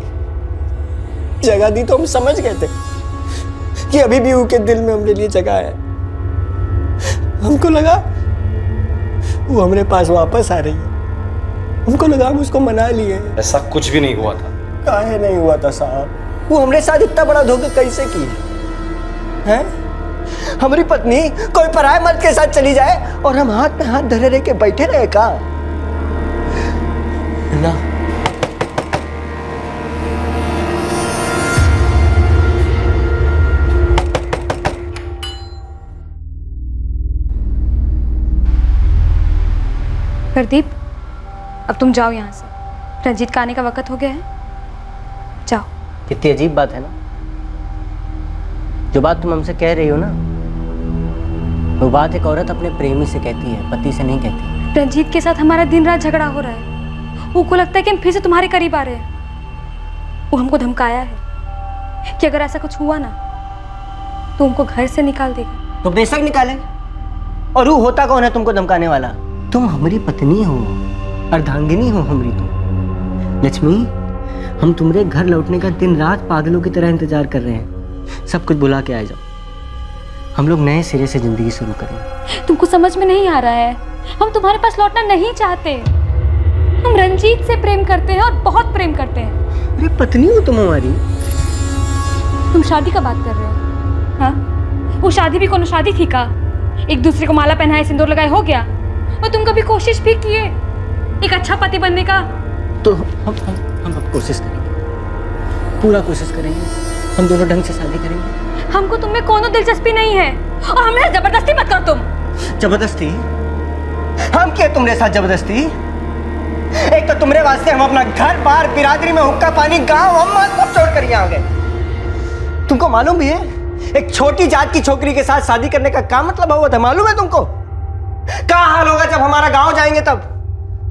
जगह दी, तो हम समझ गए थे कि अभी भी उसके दिल में हमारे लिए जगह है। हमको लगा वो हमारे पास वापस आ रही है। हमको लगा हम उसको मना लिए। ऐसा कुछ भी नहीं हुआ था। काहे नहीं हुआ था साहब? वो हमारे साथ इतना बड़ा धोखा कैसे की है? हमारी पत्नी कोई पराये मर्द के साथ चली जाए और हम हाथ में हाथ धरे रह के बैठे रहे का? ना, प्रदीप, अब तुम जाओ यहाँ से। रंजीत का आने का वक्त हो गया है, जाओ। कितनी अजीब बात है ना, जो बात तुम हमसे कह रही हो ना, वो बात एक औरत अपने प्रेमी से कहती है, पति से नहीं कहती। रंजीत के साथ हमारा दिन रात झगड़ा हो रहा है। वो को लगता है कि हम फिर से तुम्हारे करीब आ रहे हैं। वो हमको धमकाया है कि अगर ऐसा कुछ हुआ ना तो उनको घर से निकाल देगा। तो बेशक निकाले। और वो होता कौन है तुमको धमकाने वाला? तुम हमारी पत्नी हो, अर्धांगिनी हो हमारी तुम। लक्ष्मी, हम तुम्हारे घर लौटने का दिन रात पागलों की तरह इंतजार कर रहे हैं। सब कुछ बुला के आ जाओ, हम लोग नए सिरे से जिंदगी शुरू करेंगे। तुमको समझ में नहीं आ रहा है, हम तुम्हारे पास लौटना नहीं चाहते। हम रंजीत से प्रेम करते हैं और बहुत प्रेम करते हैं। अरे पत्नी हो तुम हमारी। तुम शादी का बात कर रहे हो? हाँ, वो शादी भी कौन शादी थी का? एक दूसरे को माला पहनाए, सिंदूर लगाए, हो गया। और तुम कभी कोशिश भी किए एक अच्छा पति बनने का? तो हम अब कोशिश करेंगे, पूरा कोशिश करेंगे। हम दोनों ढंग से शादी करेंगे। हमको तुममें कोनो दिलचस्पी नहीं है और हमें जबरदस्ती मत करो तुम। जबरदस्ती? हम क्या तुम्हारे साथ जबरदस्ती? एक तो तुम्हारे वास्ते हम अपना घर बार, बिरादरी में हुक्का पानी, गांव अम्मा सब छोड़ कर यहाँ आ गए। तुमको मालूम भी है एक छोटी जात की छोकरी के साथ शादी करने का क्या मतलब हुआ था? मालूम है तुमको? क्या हाल होगा जब हमारा गांव जाएंगे? तब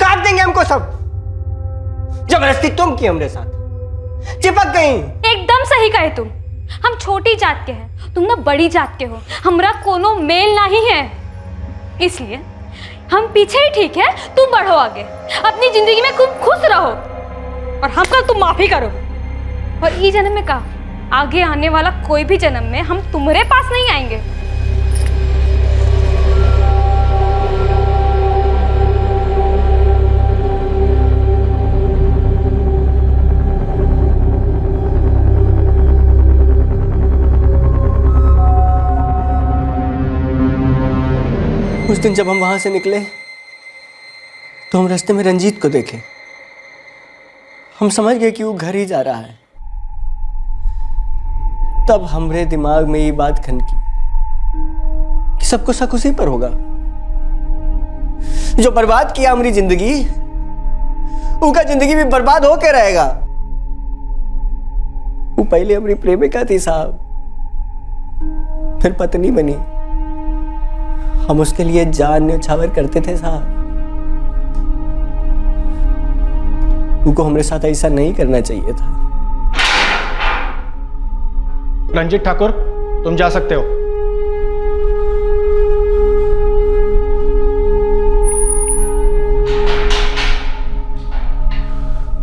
काट देंगे हमको सब। जबरदस्ती तुम की हमरे साथ, चिपक गई। एकदम सही कहे तुम। हम छोटी जात के हैं, तुम ना बड़ी जात के हो। हमरा कोनो मेल नहीं है, इसलिए हम पीछे ही ठीक है। तुम बढ़ो आगे, अपनी जिंदगी में खूब खुश रहो और हमका तुम माफी करो। और इस जन्म में का आगे आने वाला कोई भी जन्म में हम तुम्हारे पास नहीं आएंगे। उस दिन जब हम वहां से निकले तो हम रास्ते में रंजीत को देखे। हम समझ गए कि वो घर ही जा रहा है। तब हमरे दिमाग में ये बात खनकी कि सबको शक उसी पर होगा जो बर्बाद किया हमारी जिंदगी, उसका जिंदगी भी बर्बाद होके रहेगा। वो पहले हमारी प्रेमिका थी साहब, फिर पत्नी बनी। हम उसके लिए जान न्यौछावर करते थे साहब। उनको हमारे साथ ऐसा नहीं करना चाहिए था। रंजीत ठाकुर, तुम जा सकते हो।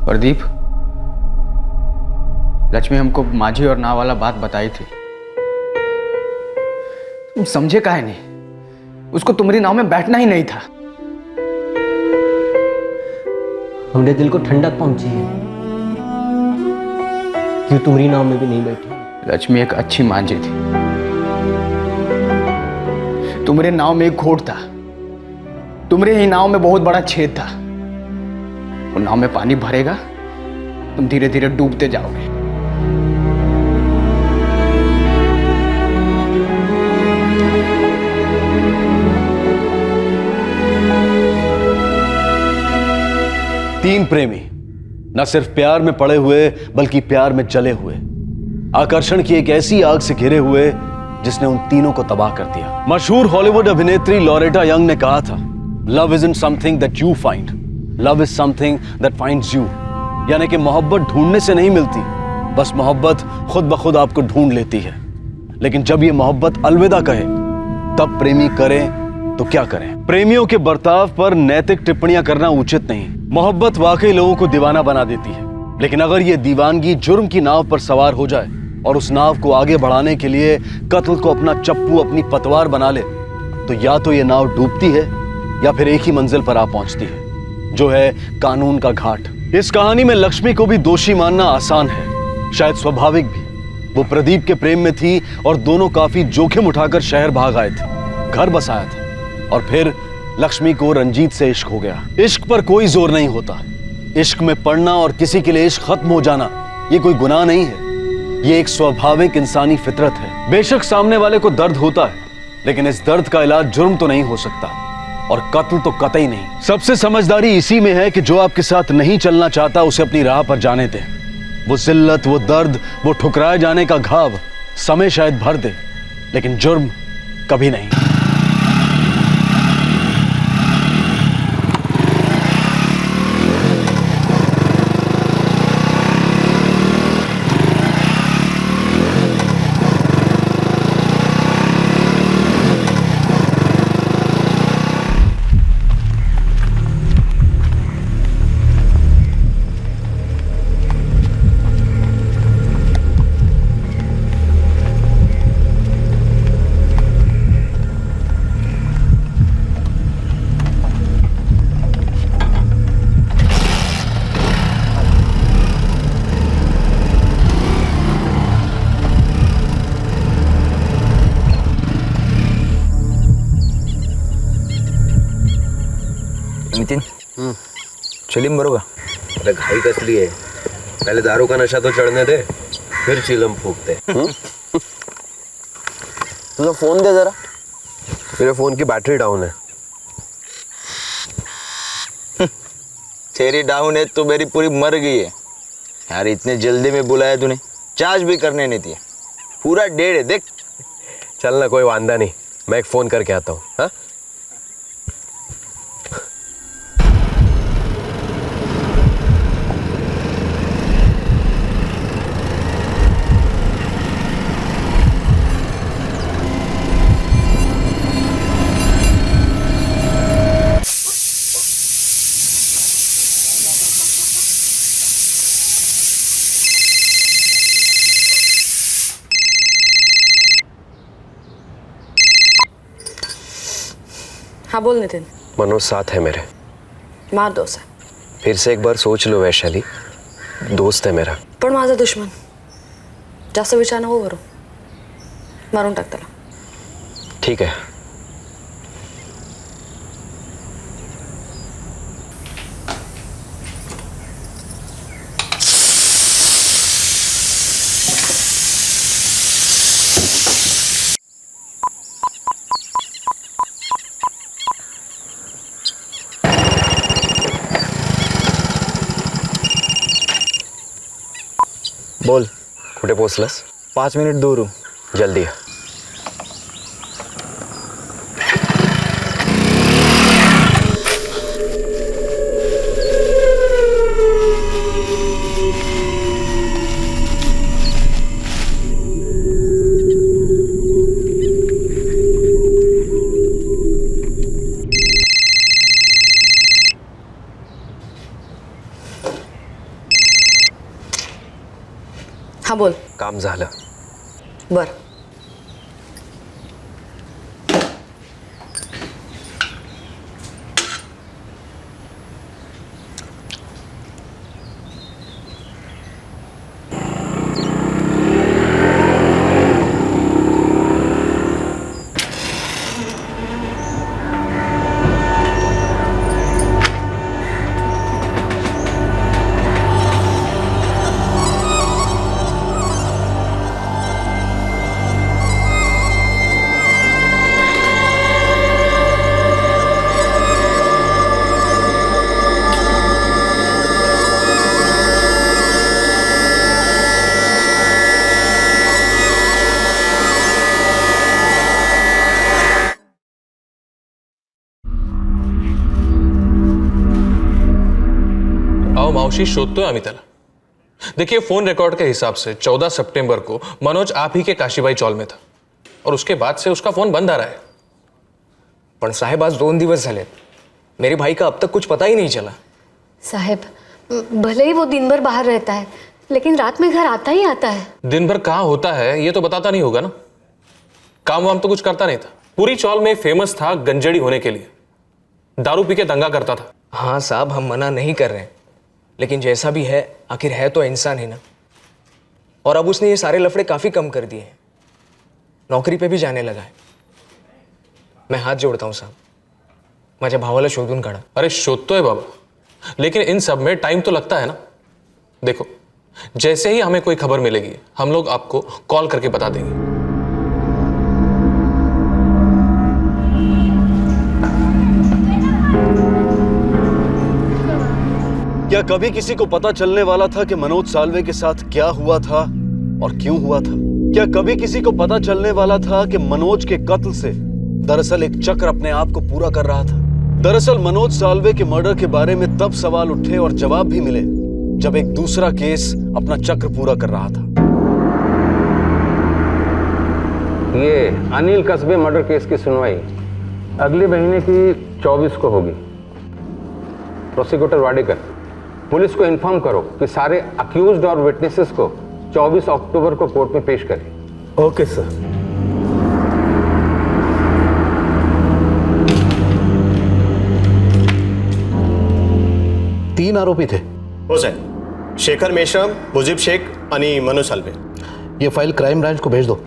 प्रदीप, लक्ष्मी हमको माझी और नाव वाला बात बताई थी। तुम समझे काहे नहीं? उसको तुम्हारी नाव में बैठना ही नहीं था। हमने दिल को ठंडक पहुंची है, क्यों तुम्हारी नाव में भी नहीं बैठी? लक्ष्मी एक अच्छी मांझी थी। तुम्हारे नाव में एक घोट था, तुम्हारे ही नाव में बहुत बड़ा छेद था। वो नाव में पानी भरेगा, तुम धीरे धीरे डूबते जाओगे। तीन प्रेमी न सिर्फ प्यार में पड़े हुए बल्कि प्यार में जले हुए, आकर्षण की एक ऐसी आग से घिरे हुए जिसने उन तीनों को तबाह कर दिया। मशहूर हॉलीवुड अभिनेत्री लॉरेटा यंग ने कहा था, love isn't something that you find, love is something that finds you. यानी कि मोहब्बत ढूंढने से नहीं मिलती, बस मोहब्बत खुद ब खुद आपको ढूंढ लेती है। लेकिन जब ये मोहब्बत अलविदा कहे तब प्रेमी करें तो क्या करें? प्रेमियों के बर्ताव पर नैतिक टिप्पणियां करना उचित नहीं। मोहब्बत वाकई लोगों को दीवाना बना देती है, लेकिन अगर ये दीवानगी जुर्म की नाव पर सवार हो जाए और उस नाव को आगे बढ़ाने के लिए कत्ल को अपना चप्पू, अपनी पतवार बना ले, तो या तो ये नाव डूबती है या फिर एक ही मंजिल पर आ पहुंचती है, जो है कानून का घाट। इस कहानी में लक्ष्मी को भी दोषी मानना आसान है, शायद स्वाभाविक भी। वो प्रदीप के प्रेम में थी और दोनों काफी जोखिम उठाकर शहर भाग आए थे, घर बसाया था, और फिर लक्ष्मी को रंजीत से इश्क हो गया। इश्क पर कोई जोर नहीं होता। इश्क में पड़ना और किसी के लिए इश्क खत्म हो जाना ये कोई गुनाह नहीं है, ये एक स्वाभाविक इंसानी फितरत है। बेशक सामने वाले को दर्द होता है, लेकिन इस दर्द का इलाज जुर्म तो नहीं हो सकता, और कत्ल तो कतई नहीं। सबसे समझदारी इसी में है कि जो आपके साथ नहीं चलना चाहता उसे अपनी राह पर जाने दे। वो जिल्लत, वो दर्द, वो ठुकराए जाने का घाव समय शायद भर दे, लेकिन जुर्म कभी नहीं। नितिन चिलम बरोबर. अरे घाई कसली आहे, पहले दारू का नशा तो चढ़ने दे, फिर चिलम फूकते. तुझा फोन दे जरा. मेरे फोन की बैटरी डाउन है. तेरी डाउन है तो मेरी पूरी मर गई है यार. इतने जल्दी में बुलाया तूने, चार्ज भी करने नहीं दिया. पूरा डेढ़ है देख. चल ना, कोई वांदा नहीं, मैं एक फोन करके आता हूँ. हाँ हाँ बोल नितिन. मनोज साथ है मेरे. मार दो उसे. फिर से एक बार सोच लो वैशाली, दोस्त है मेरा. पण माझा दुश्मन. जास्त विचार नको करू. मारून टाक त्याला. ठीक है. बोल. कुठे पोहोचलास? 5 मिनिट दूर हूँ. जल्दी है. हाँ बोल. काम झालं. बर. मावशी शोधतोय आम्ही त्याला. देखिए फोन रिकॉर्ड के हिसाब से 14 सितंबर को मनोज आप ही के काशीबाई चौल में था और उसके बाद से उसका फोन बंद आ रहा है. पण साहेब आज 2 दिवस झाले, मेरे भाई का अब तक कुछ पता ही नहीं चला. साहेब भले ही वो दिन भर बाहर रहता है लेकिन रात में घर आता ही आता है. दिन भर कहाँ होता है ये तो बताता नहीं होगा ना. काम वाम तो कुछ करता नहीं था. पूरी चौल में फेमस था गंजड़ी होने के लिए. दारू पी के दंगा करता था. हाँ साहब हम मना नहीं कर रहे हैं, लेकिन जैसा भी है आखिर है तो इंसान ही ना. और अब उसने ये सारे लफड़े काफ़ी कम कर दिए हैं. नौकरी पे भी जाने लगा है. मैं हात जोडता हूँ साहब, माझ्या भावाला शोधून काढा. अरे शोधतोय बाबा, लेकिन इन सब में टाइम तो लगता है ना. देखो जैसे ही हमें कोई खबर मिलेगी हम लोग आपको कॉल करके बता देंगे. क्या कभी किसी को पता चलने वाला था कि मनोज साल्वे के साथ क्या हुआ था और क्यों हुआ था? क्या कभी किसी को पता चलने वाला था कि मनोज के कत्ल से दरअसल एक चक्र अपने आप को पूरा कर रहा था? दरअसल मनोज साल्वे के मर्डर के बारे में तब सवाल उठे और जवाब भी मिले जब एक दूसरा केस अपना चक्र पूरा कर रहा था. ये अनिल कस्बे मर्डर केस की सुनवाई अगले महीने की 24 को होगी. प्रोसिक्यूटर वाडेकर, पुलिस को इन्फॉर्म करो कि सारे अक्यूज्ड और विटनेसेस को 24 अक्टूबर को कोर्ट में पेश करें. Okay sir. तीन आरोपी थे. हो साहेब, शेखर मेश्राम, मुजीब शेख आणि मनोज साल्वे. ये फाइल क्राइम ब्रांच को भेज दो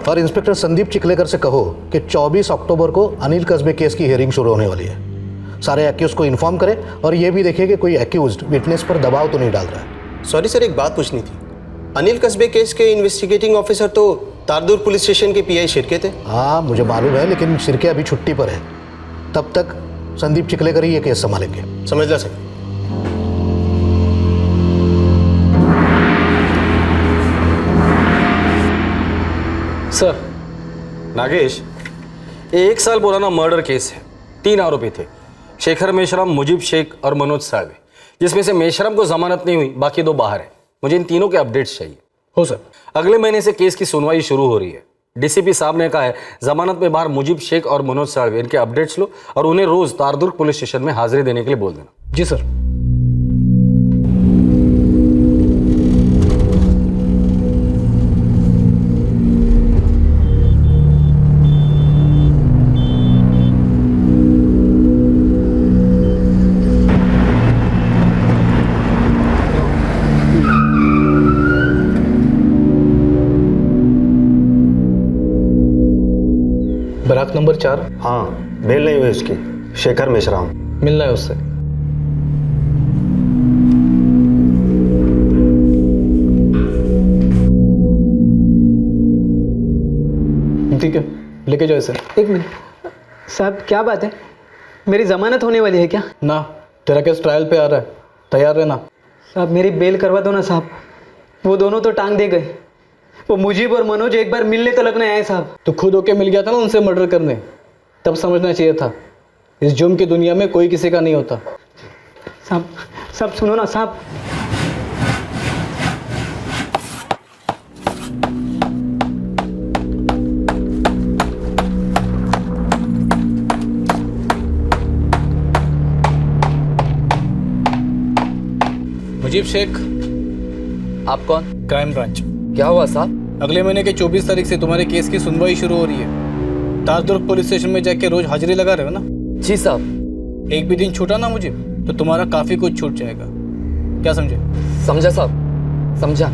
और इंस्पेक्टर संदीप चिखलेकर से कहो कि 24 अक्टूबर को अनिल कस्बे केस की हियरिंग शुरू होने वाली है. सारे एक्यूज को इन्फॉर्म करे और ये भी देखे कि कोई एक्यूज्ड विटनेस पर दबाव तो नहीं डाल रहा है। सॉरी सर, एक बात पूछनी थी। अनिल कस्बे केस के इन्वेस्टिगेटिंग ऑफिसर तो तारदूर पुलिस स्टेशन के पीआई शिरके थे। हाँ मुझे मालूम है, लेकिन शिरके अभी छुट्टी पर है, तब तक संदीप चिखलेकर ही ये केस संभालेंगे। समझ ला सर। सर, नागेश, ये 1 साल पुराना मर्डर केस है। 3 आरोपी थे, शेखर मेश्राम, मुजीब शेख और मनोज साळवे, जिसमें से मेश्राम को जमानत नहीं हुई, बाकी 2 बाहर है। मुझे इन तीनों के अपडेट्स चाहिए। हो सर। अगले महीने से केस की सुनवाई शुरू हो रही है। डीसीपी साहब ने कहा है जमानत में बाहर मुजीब शेख और मनोज साळवे, इनके अपडेट्स लो और उन्हें रोज तारदुर्ग पुलिस स्टेशन में हाजिरी देने के लिए बोल देना। जी सर। Barrack number 4। हाँ, बेल नहीं हुई उसकी। शेखर मेश्राम मिलना है उससे। ठीक है, लेके जाओ इसे। 1 मिनट साहब, क्या बात है? मेरी जमानत होने वाली है क्या? ना, तेरा केस ट्रायल पे आ रहा है, तैयार रहना। साहब मेरी बेल करवा दो ना साहब। वो दोनों तो टांग दे गए। वो मुजीब और मनोज एक बार मिलने तक नहीं आए साहब। तो खुद होके मिल गया था ना उनसे मर्डर करने, तब समझना चाहिए था इस जुर्म की दुनिया में कोई किसी का नहीं होता। साहब सुनो ना साहब। मुजीब शेख। आप कौन? Crime branch. क्या हुआ साहब? अगले महीने के 24 तारीख से तुम्हारे केस की सुनवाई शुरू हो रही है। तारदुर्ग पुलिस स्टेशन में जाके रोज हाजिरी लगा रहे हो ना? जी साहब। एक भी दिन छूटा ना मुझे तो तुम्हारा काफी कुछ छूट जाएगा। क्या समझे? समझा साहब, समझा।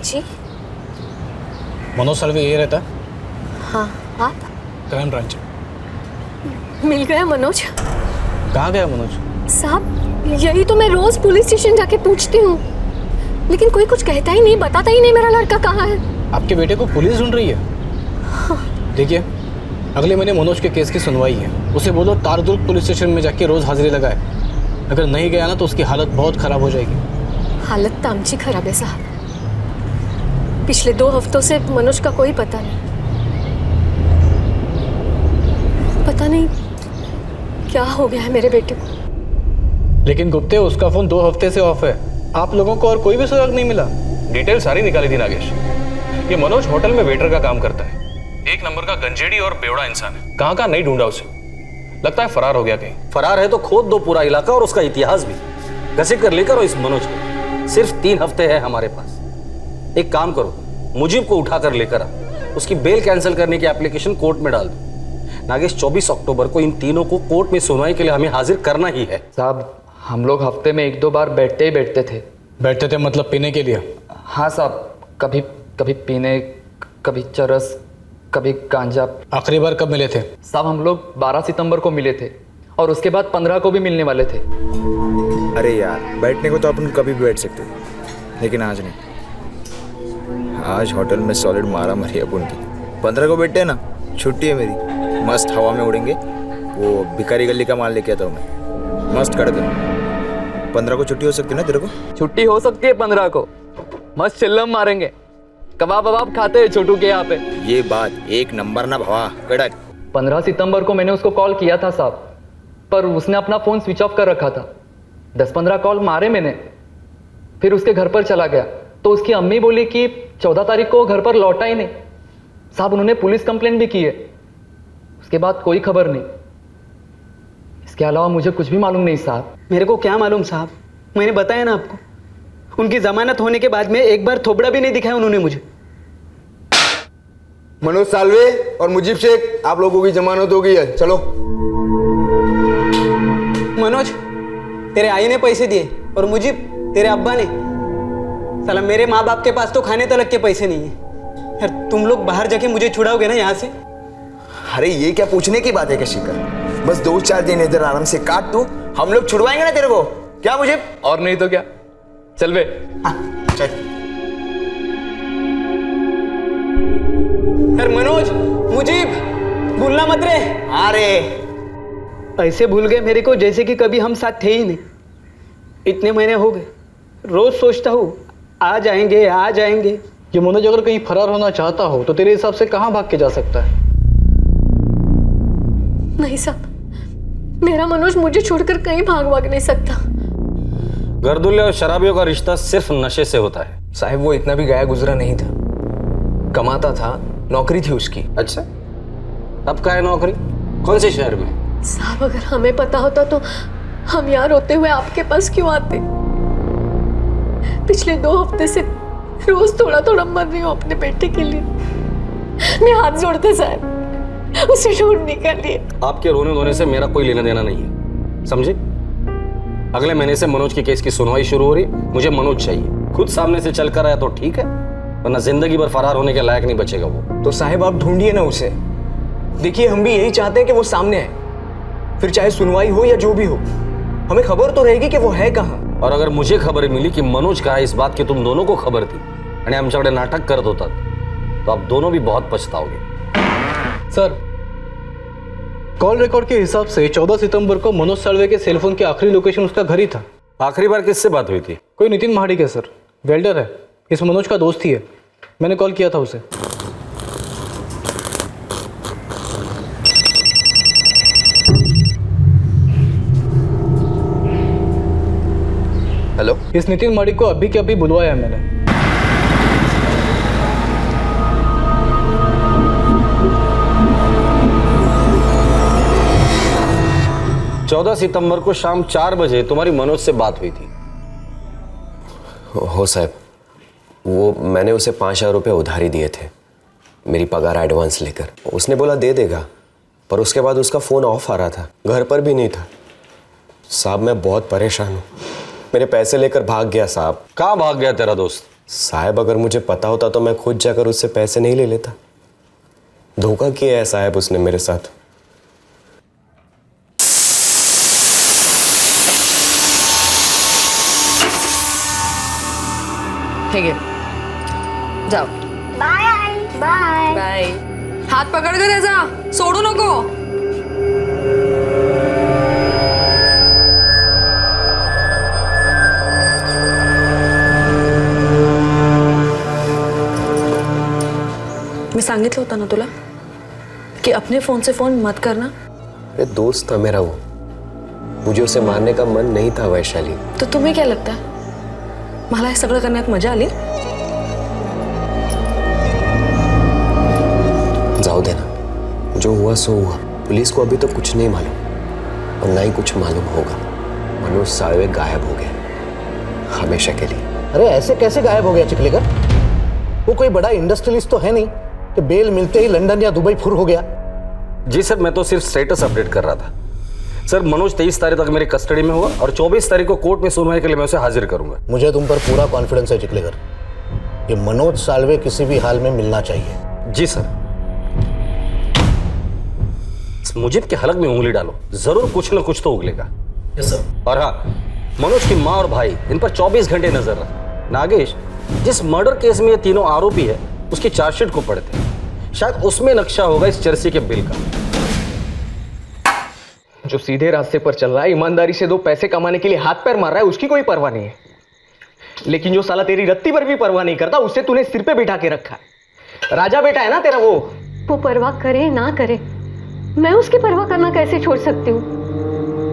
जी मनोज साळवे ये रहता है? हाँ, आप? Crime branch. मिल गया मनोज? कहाँ गया मनोज? साहब यही तो मैं रोज पुलिस स्टेशन जाके पूछती हूँ, लेकिन कोई कुछ कहता ही नहीं, बताता ही नहीं मेरा लड़का कहाँ है। आपके बेटे को पुलिस ढूंढ रही है। देखिए, अगले महीने मनोज के केस की सुनवाई है। उसे बोलो तारदुर्ग पुलिस स्टेशन में जाके रोज हाजिरी लगाए। अगर नहीं गया ना तो उसकी हालत बहुत खराब हो जाएगी। हालत तो आमची खराब है साहब। पिछले 2 हफ्तों से मनोज का कोई पता नहीं। पता नहीं क्या हो गया है मेरे बेटे को। लेकिन गुप्ते, उसका फोन 2 हफ्ते से ऑफ है। आप लोगों को और कोई भी सुराग नहीं मिला? डिटेल सारी निकाली थी नागेश। ये मनोज होटल में वेटर का काम करता है। 1 नंबर का गंजेड़ी और बेवड़ा इंसान है। कहाँ कहाँ नहीं ढूंढा उसे, लगता है फरार हो गया कहीं। फरार है तो खोद दो पूरा इलाका और उसका इतिहास भी, घसीट कर लेकर आओ इस मनोज को। सिर्फ 3 हफ्ते है हमारे पास। एक काम करो, मुजीब को उठाकर लेकर आ, उसकी बेल कैंसिल करने की एप्लीकेशन कोर्ट में डाल दो। नागेश, 24 अक्टूबर को इन तीनों को कोर्ट में सुनवाई के लिए हमें हाजिर करना ही है। साहब हम लोग हफ्ते में 1-2 बार बैठते ही बैठते थे। बैठते थे मतलब पीने के लिए? हाँ साहब, कभी कभी पीने, कभी चरस, कभी गांजा। आखिरी बार कब मिले थे? साहब हम लोग 12 सितंबर को मिले थे और उसके बाद 15 को भी मिलने वाले थे। अरे यार, बैठने को तो अपन कभी भी बैठ सकते थे, लेकिन आज नहीं। आज होटल में सॉलिड मारा मरी अपन की। 15 को बैठते हैं ना, छुट्टी है मेरी, मस्त हवा में उड़ेंगे। वो भिखारी गली का माल लेके आता हूँ मैं, मस्त कड़क। 15 को छुट्टी हो सकती है ना तेरे को? छुट्टी हो सकती है 15 को, मस्त चिल्लम मारेंगे, कबाब वबाब खाते हैं छोटू के यहाँ पे। ये बात 1 नंबर ना भवा, कड़क। 15 सितंबर को मैंने उसको कॉल किया था साहब, पर उसने अपना फ़ोन स्विच ऑफ कर रखा था। 10-15 कॉल मारे मैंने, फिर उसके घर पर चला गया तो उसकी अम्मी बोली कि 14 तारीख को घर पर लौटा ही नहीं। साहब उन्होंने पुलिस कंप्लेंट भी की है, उसके बाद कोई खबर नहीं। इसके अलावा मुझे कुछ भी मालूम नहीं साहब। मेरे को क्या मालूम साहब, मैंने बताया ना आपको, उनकी जमानत होने के बाद में एक बार थोबड़ा भी नहीं दिखाया उन्होंने मुझे। मनोज साल्वे और मुजीब शेख, आप लोगों की जमानत हो गई है, चलो। मनोज, तेरे आई ने पैसे दिए और मुझे तेरे अब्बा ने। साला मेरे माँ बाप के पास तो खाने तलक के पैसे नहीं है। यार तुम लोग बाहर जाके मुझे छुड़ाओगे ना यहाँ से? अरे ये क्या पूछने की बात है शिकर, बस 2-4 दिन इधर आराम से काट तू, हम लोग छुड़वाएंगे ना तेरे को। क्या मुझे? और नहीं तो क्या, चल बे। हाँ चल। यार मनोज, मुझे भूलना मत रे। अरे ऐसे भूल गए मेरे को जैसे कि कभी हम साथ थे ही नहीं। इतने महीने हो गए, रोज सोचता हूँ आ जाएंगे आ जाएंगे। ये मनोज अगर कहीं फरार होना चाहता हो तो तेरे हिसाब से कहाँ भाग के जा सकता है? नहीं साहब, मेरा मनोज मुझे छोड़कर कहीं भाग नहीं सकता। गर्दुल्ले और शराबियों का रिश्ता सिर्फ नशे से होता है। साहब वो इतना भी गया गुजरा नहीं था, कमाता था, नौकरी थी उसकी। अच्छा, अब का है नौकरी? कौन से शहर में? साहब अगर हमें पता होता तो हम यहाँ रोते हुए आपके पास क्यों आते? पिछले 2 हफ्ते से रोज थोड़ा थोड़ा मर रही हूँ अपने बेटे के लिए। मैं हाथ जोड़ते साहब, उसे ढूंढ निकालिए। आपके रोने धोने से मेरा कोई लेना देना नहीं है, समझे? अगले महीने से मनोज की केस की सुनवाई शुरू हो रही, मुझे मनोज चाहिए। खुद सामने से चल कर आया तो ठीक है, वरना जिंदगी भर फरार होने के लायक नहीं बचेगा वो। तो साहब आप ढूंढिए ना उसे। देखिए हम भी यही चाहते हैं कि वो सामने आए, फिर चाहे सुनवाई हो या जो भी हो, हमें खबर तो रहेगी कि वो है कहाँ। और अगर मुझे खबर मिली कि मनोज कहाँ है, इस बात की तुम दोनों को खबर थी आणि आमच्याकडे नाटक करत होता, तो आप दोनों भी बहुत पछताओगे। सर, कॉल रिकॉर्ड के हिसाब से 14 सितंबर को मनोज साळवे के सेलफोन की आखिरी लोकेशन उसका घर ही था। आखिरी बार किससे बात हुई थी? कोई नितिन महाडिक है सर, वेल्डर है, इस मनोज का दोस्त ही है। मैंने कॉल किया था उसे। हेलो, इस नितिन महाडिक को अभी के अभी बुलवाया है मैंने। चौदह सितंबर को शाम 4 बजे तुम्हारी मनोज से बात हुई थी। हो साहब, वो मैंने उसे 5,000 रुपये उधारी दिए थे, मेरी पगार एडवांस लेकर। उसने बोला दे देगा, पर उसके बाद उसका फ़ोन ऑफ आ रहा था, घर पर भी नहीं था। साहब मैं बहुत परेशान हूँ, मेरे पैसे लेकर भाग गया साहब। कहाँ भाग गया तेरा दोस्त? साहब अगर मुझे पता होता तो मैं खुद जाकर उससे पैसे नहीं ले लेता। धोखा किया है साहब उसने मेरे साथ। ठीक है, जाओ। Bye bye bye. हात पकड गं त्याचा, सोडू नको। मी सांगितलं होतं ना तुला कि अपने फोन से फोन मत करना। अरे दोस्त था मेरा वो, मुझे उसे मारने का मन नहीं था वैशाली। तो तुम्हें क्या लगता है मला हे सगळं करण्यात मजा आली? जाओ देना, जो हुआ सो हुआ। पुलिस को अभी तो कुछ नहीं मालूम और ना ही कुछ मालूम होगा। मनोज साळवे गायब हो गया हमेशा के लिए। अरे ऐसे कैसे गायब हो गया चिखलेकर? वो कोई बड़ा इंडस्ट्रियलिस्ट तो है नहीं कि बेल मिलते ही लंदन या दुबई फुर हो गया। जी सर, मैं तो सिर्फ स्टेटस अपडेट कर रहा था। सर मनोज 23 तारीख तक मेरी कस्टडी में होगा और 24 तारीख को कोर्ट में सुनवाई के लिए मैं उसे हाजिर करूंगा। मुझे तुम पर पूरा कॉन्फिडेंस है चिखलेकर, ये मनोज साळवे किसी भी हाल में मिलना चाहिए। जी सर। इस मुजीब के हलक में उंगली डालो, जरूर कुछ न कुछ तो उगलेगा। Yes sir. और हाँ, मनोज की माँ और भाई इन पर 24 घंटे नजर रख। नागेश, जिस मर्डर केस में ये तीनों आरोपी है उसकी चार्जशीट को पढ़ते हैं, शायद उसमें नक्शा होगा इस चर्सी के बिल का। जो सीधे रास्ते पर चल रहा है, ईमानदारी से 2 पैसे कमाने के लिए हाथ पैर मार रहा है, उसकी कोई परवाह नहीं है। लेकिन जो साला तेरी रत्ती पर भी परवाह नहीं करता, उससे तूने सिर पे बिठा के रखा है। राजा बेटा है ना तेरा वो परवाह करे ना करे, मैं उसकी परवाह करना कैसे छोड़ सकती हूँ?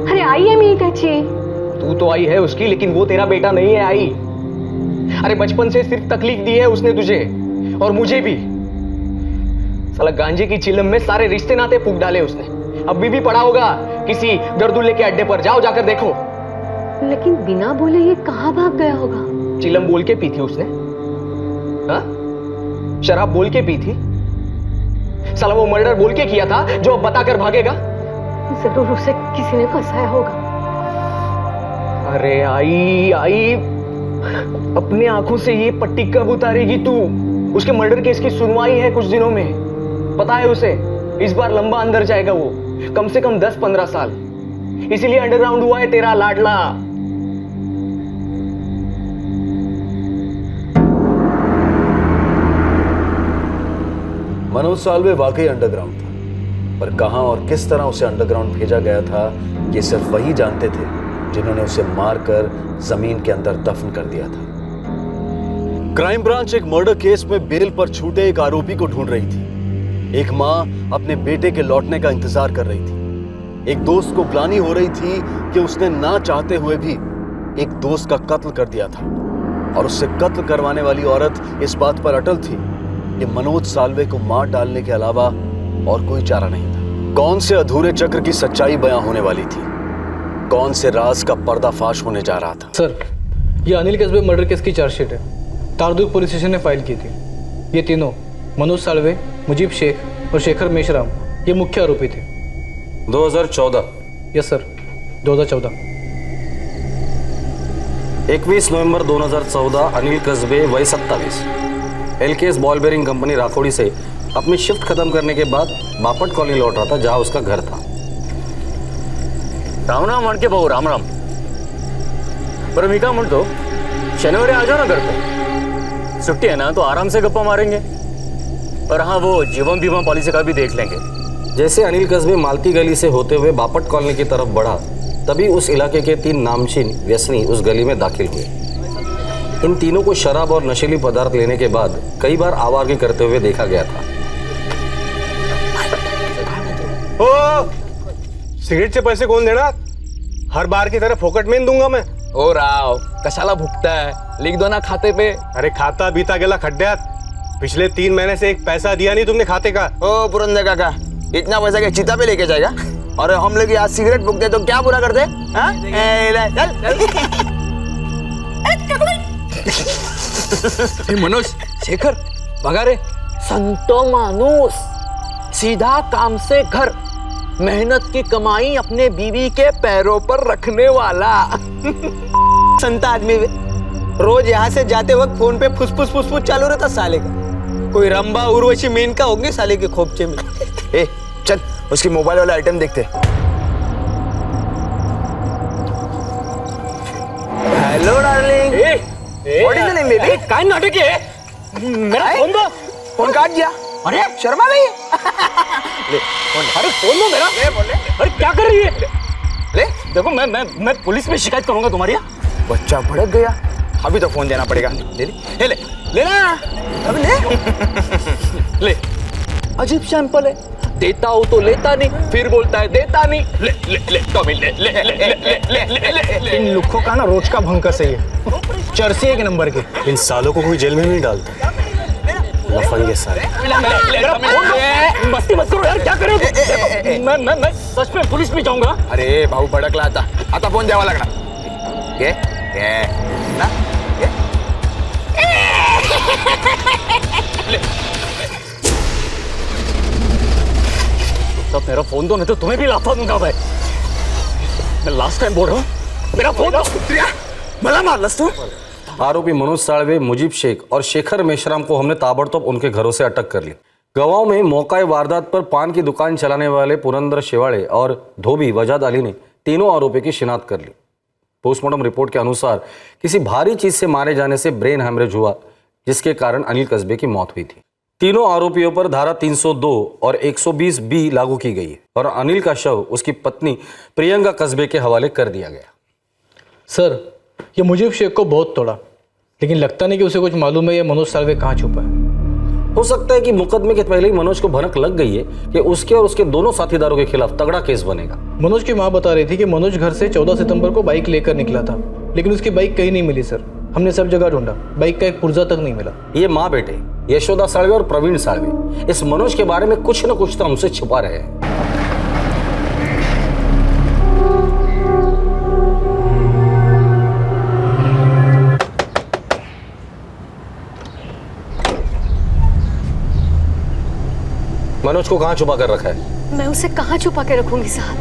अरे आई है मी त्याची। तू तो आई है उसकी, लेकिन वो तेरा बेटा नहीं है आई। अरे बचपन से सिर्फ तकलीफ दी है उसने तुझे और मुझे भी। साला गांजे की चिलम में सारे रिश्ते नाते फूंक डाले उसने। अभी भी पड़ा होगा किसी गर्दुल्ले के अड्डे पर, जाओ जाकर देखो। लेकिन बिना बोले ये कहाँ भाग गया होगा? चिलम बोल के पी थी उसने, हाँ? शराब बोल के पी थी। साला वो मर्डर बोल के किया था, जो अब बताकर भागेगा। जरूर उसे किसी ने फंसाया होगा। किसी ने फंसाया होगा, किसी ने फंसाया होगा। लेकिन बिना बोले ये कहाँ भाग गया होगा? चिलम बोल के पी थी। साला वो मर्डर बोल के किया था, जो अब बताकर भागेगा। जरूर उसे किसी ने फंसाया होगा। अरे आई आई, अपने आंखों से ये पट्टी कब उतारेगी तू? उसके मर्डर केस की सुनवाई है कुछ दिनों में, पता है उसे। इस बार लंबा अंदर जाएगा वो, कम से कम 10-15 साल। इसीलिए अंडरग्राउंड हुआ है तेरा लाडला। मनोज साल्वे वाकई अंडरग्राउंड था, पर कहां और किस तरह उसे अंडरग्राउंड भेजा गया था ये सिर्फ वही जानते थे जिन्होंने उसे मारकर जमीन के अंदर दफन कर दिया था। क्राइम ब्रांच एक मर्डर केस में बेल पर छूटे एक आरोपी को ढूंढ रही थी। एक मां अपने बेटे के लौटने का इंतजार कर रही थी। एक दोस्त को ग्लानि हो रही थी कि उसने ना चाहते हुए भी एक दोस्त का कत्ल कर दिया था, और उससे कत्ल करवाने वाली औरत इस बात पर अटल थी कि मनोज साल्वे को मार डालने के अलावा और कोई चारा नहीं था। कौन से अधूरे चक्र की सच्चाई बयां होने वाली थी? कौन से राज का पर्दाफाश होने जा रहा था? सर, ये अनिल कस्बे मर्डर केस की चार्जशीट है, तारदुर्ग पुलिस स्टेशन ने फाइल की थी। ये तीनों, मनोज साल्वे, मुजीब शेख और शेखर मेश्राम, ये मुख्य आरोपी थे। 2014? Yes sir, 2014। 21 नवंबर 2014 अनिल कस्बे वय 27 एलकेएस बॉल बेरिंग कंपनी राखोड़ी से अपनी शिफ्ट खत्म करने के बाद बापट कॉलोनी लौट रहा था, जहां उसका घर था। राम राम मणके भाऊ, राम राम। पर मी काय म्हणतो, शनिवारी आ जाओ ना घर पे, छुट्टी है ना, तो आराम से गप्पा मारेंगे। और हाँ, वो जीवन बीमा पॉलिसी का भी देख लेंगे। जैसे अनिल कस्बे मालती गली से होते हुए बापट कॉलोनी की तरफ बढ़ा, तभी उस इलाके के 3 नामचीन व्यसनी उस गली में दाखिल हुए। इन तीनों को शराब और नशीली पदार्थ लेने के बाद कई बार आवारगी करते हुए देखा गया था। ओ, सिगरेटचे पैसे कोण देणार? हर बार की तरह फोकट में दूंगा मैं। ओ राव, कशाला भुगता है? लिख दो ना खाते पे। अरे खाता बीता गेला खड्ड्यात। पिछले 3 महीने से एक पैसा दिया नहीं तुमने खाते का। ओ पुरंदर काका, इतना पैसा क्या चिता पे लेके जाएगा? और हम लोग आज सिगरेट फूकते तो क्या बुरा करते? हाँ? मनोज, शेखर, बघा रे, संत मानुस, सीधा काम से घर, मेहनत की कमाई अपने बीवी के पैरों पर रखने वाला संत आदमी। रोज यहाँ से जाते वक्त फोन पे फुसफुस फुसफुस चालू रहता साले का। कोई रंबा उर्वशी मेनका होंगे साले के खोपचे में। ए, चल उसकी मोबाइल वाला आइटम देखते। Hello darling. What is the name baby? काय नाटक है? मेरा फोन दो। फोन काट दिया। अरे शर्मा नहीं। ले फोन। अरे फोन दो मेरा। ले बोल ले। अरे क्या कर रही है? ले देखो, मैं पुलिस में शिकायत करूंगा तुम्हारी। बच्चा भड़क गया, अभी तो फोन देना पड़ेगा। ले ले ले ना, अभी ले। ले, अजीब सैंपल है, देता हो तो लेता नहीं, फिर बोलता है देता नहीं। ले ले ले टॉमी, ले ले ले ले ले ले ले। इन लुक्खों का ना रोज का भंकस है ये, चर्सी 1 नंबर के। इन सालों को कोई जेल में नहीं डालता, लफंगे साले। मस्ती मत करो यार, क्या करोगे? मैं सच में पुलिस में जाऊंगा। अरे भाऊ भड़कला आता फोन द्यावा लागणार। ये ना ये तो मेरा फोन दो, नहीं तो तुम्हें भी लाफा दूंगा मैं लास्ट टाइम बोल रहा हूँ, मेरा फोन दो। मला मारलंस तू? आरोपी मनोज साल्वे, मुजीब शेख और शेखर मेश्राम को हमने ताबड़तोड़ उनके घरों से अटक कर ली। गवाहों में मौका वारदात पर पान की दुकान चलाने वाले पुरंदर शेवाड़े और धोबी वजाद अली ने तीनों आरोपियों की शिनाख्त कर ली। पोस्टमार्टम रिपोर्ट के अनुसार किसी भारी चीज से मारे जाने से ब्रेन हैमरेज हुआ, जिसके कारण अनिल कस्बे की मौत हुई थी। तीनों आरोपियों पर धारा 302 और 120 बी लागू की गई है और अनिल का शव उसकी पत्नी प्रियंका कस्बे के हवाले कर दिया गया। सर, ये मुजीब शेख को बहुत तोड़ा, लेकिन लगता नहीं कि उसे कुछ मालूम है ये मनोज साल्वे कहाँ छुपा है। हो सकता है कि मुकदमे के पहले ही मनोज को भनक लग गई है कि उसके और उसके दोनों साथीदारों के खिलाफ तगड़ा केस बनेगा। मनोज की मां बता रही थी कि मनोज घर से 14 सितंबर को बाइक लेकर निकला था, लेकिन उसकी बाइक कहीं नहीं मिली सर। हमने सब जगह ढूंढा, बाइक का एक पुर्जा तक नहीं मिला। ये माँ बेटे यशोदा साल्वे और प्रवीण साल्वे इस मनोज के बारे में कुछ न कुछ तो हमसे छुपा रहे हैं। मनोज को कहाँ छुपा कर रखा है? मैं उसे कहाँ छुपा के रखूंगी साहब?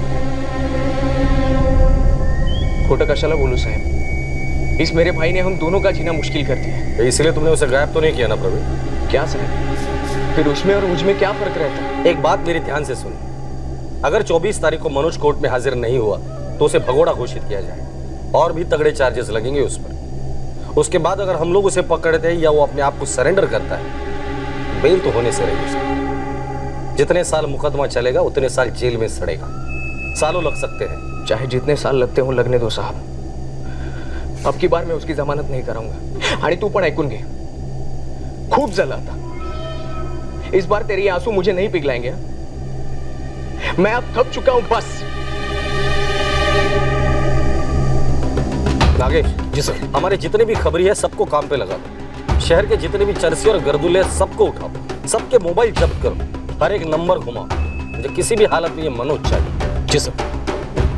खोटा कशाला बोलू साहब, इस मेरे भाई ने हम दोनों का जीना मुश्किल कर दिया। इसलिए तुमने उसे गायब तो नहीं किया ना प्रवीण? क्या साहब, फिर उसमें और मुझ में क्या फर्क रहता है? एक बात मेरी ध्यान से सुनो, अगर 24 तारीख को मनोज कोर्ट में हाजिर नहीं हुआ तो उसे भगोड़ा घोषित किया जाए और भी तगड़े चार्जेस लगेंगे उस पर। उसके बाद अगर हम लोग उसे पकड़ते हैं या वो अपने आप को सरेंडर करता है, बेल तो होने से रहेगी उसकी। जितने साल मुकदमा चलेगा उतने साल जेल में सड़ेगा, सालों लग सकते हैं। चाहे जितने साल लगते हो लगने दो साहब, अब की बार मैं उसकी जमानत नहीं कराऊंगा। आणि तू पण ऐकून घे, खूप झालं आता, इस बार तेरे ये आंसू मुझे नहीं पिघलाएंगे। मैं अब थक चुका हूं, बस। नागेश जी सर, हमारे जितने भी खबरी है सबको काम पे लगा दो। शहर के जितने भी चरसी और गर्दुले सबको उठाओ, सबके मोबाइल जब्त करो, हर एक नंबर घुमाओ। मुझे किसी भी हालत में ये मनोज चाहिए। जी सर।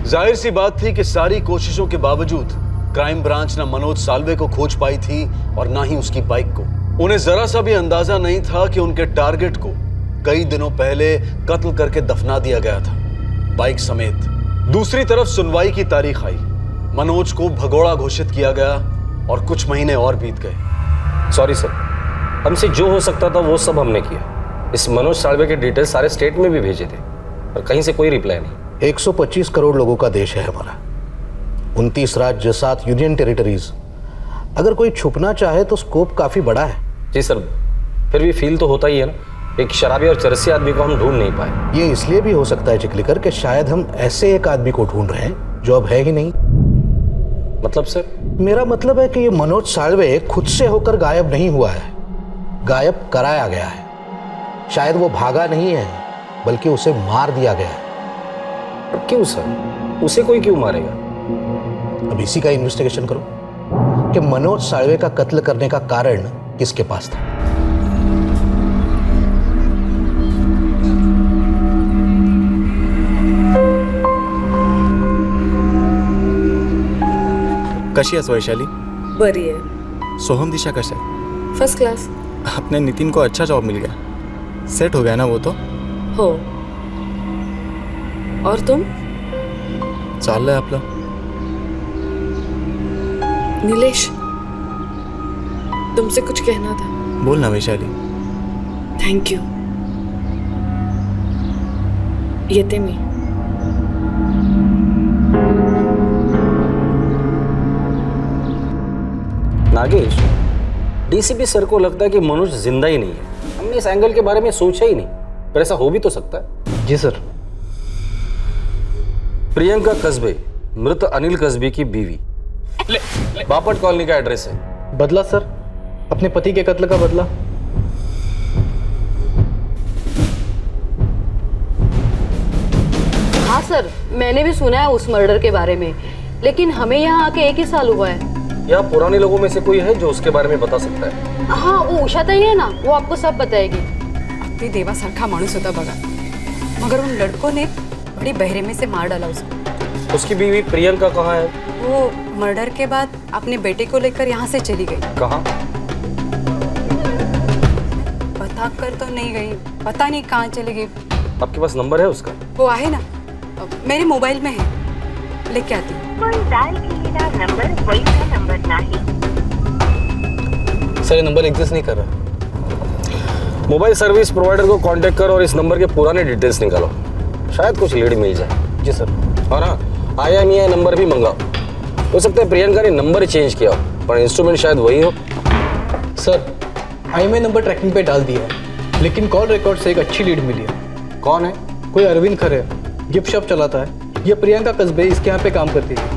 जाहिर सी बात थी कि सारी कोशिशों के बावजूद क्राइम ब्रांच ना मनोज साल्वे को खोज पाई थी और ना ही उसकी बाइक को। उन्हें जरा सा भी अंदाजा नहीं था कि उनके टारगेट को कई दिनों पहले कत्ल करके दफना दिया गया था, बाइक समेत। दूसरी तरफ सुनवाई की तारीख आई, मनोज को भगोड़ा घोषित किया गया और कुछ महीने और बीत गए। सॉरी सर, हमसे जो हो सकता था वो सब हमने किया। इस मनोज साल्वे के डिटेल्स सारे स्टेट में भी भेजे थे पर कहीं से कोई रिप्लाई नहीं। 125 करोड़ लोगों का देश है हमारा, 29 राज्य, 7 यूनियन टेरिटरीज। अगर कोई छुपना चाहे तो स्कोप काफी बड़ा है। जी सर, फिर भी फील तो होता ही है ना, एक शराबी और चरसी आदमी को हम ढूंढ नहीं पाए। ये इसलिए भी हो सकता है चिकलिकर कि शायद हम ऐसे एक आदमी को ढूंढ रहे हैं जो अब है ही नहीं। मतलब सर? मेरा मतलब है कि ये मनोज साल्वे खुद से होकर गायब नहीं हुआ है, गायब कराया गया है। शायद वो भागा नहीं है बल्कि उसे मार दिया गया है। क्यों सर? उसे कोई क्यों मारेगा? अब इसी का इन्वेस्टिगेशन करो कि मनोज साल्वे का कत्ल करने का कारण किसके पास था। कशी आहेस वैशाली? बरी आहे। सोहम दिशा कशा आहे? First class. अपने नितिन को अच्छा जॉब मिल गया, सेट हो गया ना वो तो? हो। और तुम? चाललंय आपलं। नीलेश, तुमसे कुछ कहना था। बोल ना वैशाली। Thank you. येते मी। नागेश, डीसीपी सर को लगता है कि मनोज जिंदा ही नहीं है। हमने इस एंगल के बारे में सोचा ही नहीं, पर ऐसा हो भी तो सकता है। जी सर। प्रियंका कस्बे मृत अनिल कस्बे की बीवी, बापट कॉलोनी का एड्रेस है। बदला सर, अपने पति के कत्ल का बदला। हाँ सर, मैंने भी सुना है उस मर्डर के बारे में, लेकिन हमें यहाँ आके 1 ही साल हुआ है। या पुराने लोगों में से कोई है जो उसके बारे में बता सकता है? हाँ, वो उषा ताई है ना, वो आपको सब बताएगी। अगदी देवासारखा माणूस होता बघा, मगर उन लड़कों ने बड़ी बहरेमे से मार डाला उसको। उसकी बीवी प्रियंका कहाँ है? वो मर्डर के बाद अपने बेटे को लेकर यहाँ से चली गई। कहाँ? बता कर तो नहीं गई, पता नहीं कहाँ चली गई। आपके पास नंबर है उसका? वो आहे ना, मेरे मोबाइल में है, लेके आती हूँ। सर ये नंबर एग्जिस्ट नहीं कर रहा। मोबाइल सर्विस प्रोवाइडर को कांटेक्ट करो और इस नंबर के पुराने डिटेल्स निकालो, शायद कुछ लीड मिल जाए। जी सर। और हाँ, IMEI नंबर भी मंगाओ। हो सकता है प्रियंका ने नंबर चेंज किया हो, पर इंस्ट्रूमेंट शायद वही हो। सर IMEI नंबर ट्रैकिंग पे डाल दिया है, लेकिन कॉल रिकॉर्ड से एक अच्छी लीड मिली है। कौन है? कोई अरविंद खरे, गिफ्ट शॉप चलाता है। ये प्रियंका कस्बे इसके यहाँ पे काम करती थी।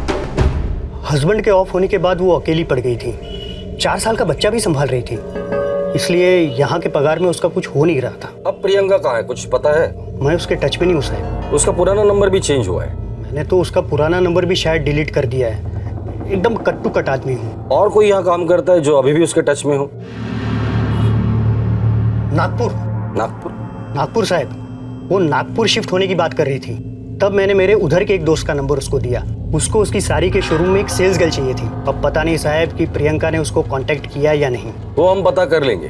हस्बैंड के ऑफ होने के बाद वो अकेली पड़ गई थी, 4 साल का बच्चा भी संभाल रही थी, इसलिए यहाँ के पगार में उसका कुछ हो नहीं रहा था। अब प्रियंका कहाँ है, कुछ पता है? मैं उसके टच में नहीं हूँ साहब। उसका पुराना नंबर भी चेंज हुआ है। मैंने तो उसका पुराना नंबर भी शायद डिलीट कर दिया है। एकदम कट टू कट आदमी हूँ। और कोई यहाँ काम करता है जो अभी भी उसके टच में हो? नागपुर। नागपुर? नागपुर साहब, वो नागपुर शिफ्ट होने की बात कर रही थी, तब मैंने मेरे उधर के एक दोस्त का नंबर उसको दिया। उसको उसकी साड़ी के शोरूम में एक सेल्स गर्ल चाहिए थी। अब पता नहीं साहब कि प्रियंका ने उसको कांटेक्ट किया या नहीं। वो हम पता कर लेंगे।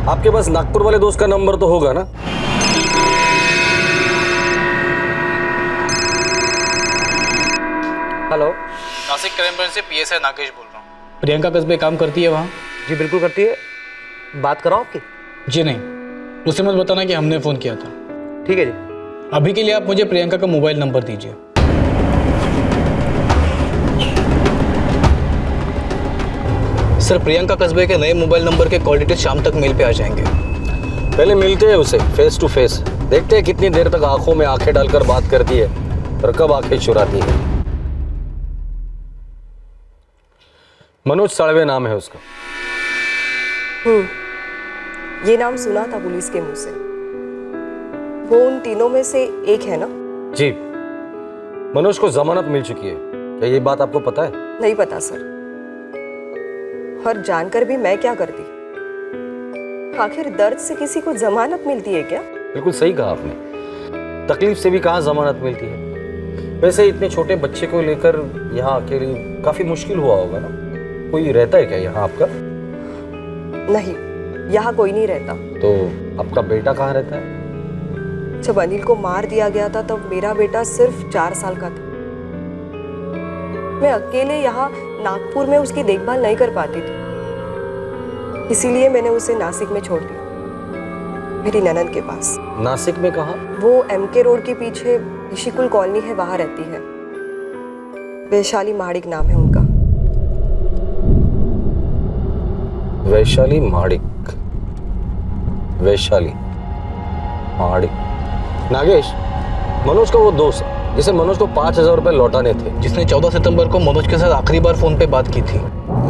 आपके पास नागपुर वाले दोस्त का नंबर तो होगा ना? हेलो, नासिक क्राइम ब्रांच से PSI नागेश बोल रहा हूँ। प्रियंका कस्बे काम करती है वहाँ? जी बिल्कुल करती है। बात कराओ आपकी? जी नहीं, उसे मत बताना कि हमने फ़ोन किया था। ठीक है जी। अभी के लिए आप मुझे प्रियंका का मोबाइल नंबर दीजिए। सर, प्रियंका कस्बे के नए मोबाइल नंबर के कॉल डिटेल्स शाम तक मेल पे आ जाएंगे। पहले मिलते हैं उसे फेस टू फेस, देखते हैं कितनी देर तक आंखों में आंखें डालकर बात करती है और कब आंखें चुराती है। मनोज साळवे नाम है उसका। ये नाम सुना था पुलिस के मुंह से। वो उन तीनों में से एक है ना? जी, मनोज को जमानत मिल चुकी है। क्या ये बात आपको पता है? नहीं पता सर, और जानकर भी मैं क्या करती। आखिर दर्द से किसी को जमानत मिलती है क्या? बिल्कुल सही कहा आपने, तकलीफ से भी कहाँ जमानत मिलती है। वैसे इतने छोटे बच्चे को लेकर यहाँ अकेली काफी मुश्किल हुआ होगा ना? कोई रहता है क्या यहाँ आपका? नहीं, यहाँ कोई नहीं रहता। तो आपका बेटा कहाँ रहता है? जब अनिल को मार दिया गया था तब मेरा बेटा सिर्फ 4 साल का था। मैं अकेले यहाँ नागपुर में उसकी देखभाल नहीं कर पाती थी, इसीलिए मैंने उसे नासिक में छोड़ दिया, मेरी ननद के पास। नासिक में कहाँ? वो MK रोड के पीछे ऋषिकुल कॉलोनी है, वहां रहती है। वैशाली महाडिक नाम है उनका। वैशाली महाडिक, वैशाली महाडिक। नागेश, मनोज का वो दोस्त जिसे मनोज को 5,000 रुपए लौटाने थे, जिसने 14 सितंबर को मनोज के साथ आखिरी बार फोन पे बात की थी।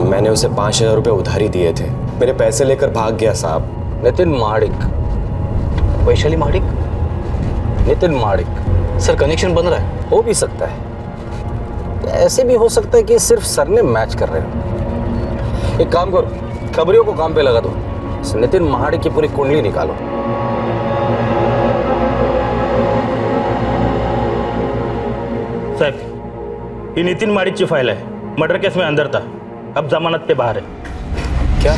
मैंने उसे 5,000 रुपए उधारी दिए थे, मेरे पैसे लेकर भाग गया साहब। नितिन महाडिक। वैशाली महाडिक? नितिन महाडिक। सर, कनेक्शन बन रहा है? हो भी सकता है, ऐसे भी हो सकता है कि सिर्फ सर ने मैच कर रहे हो। एक काम करो, खबरियों को काम पे लगा दो, नितिन महाडिक की पूरी कुंडली निकालो। साहब, ये नितिन माडिक की फाइल है। मर्डर केस में अंदर था, अब जमानत पे बाहर है। क्या?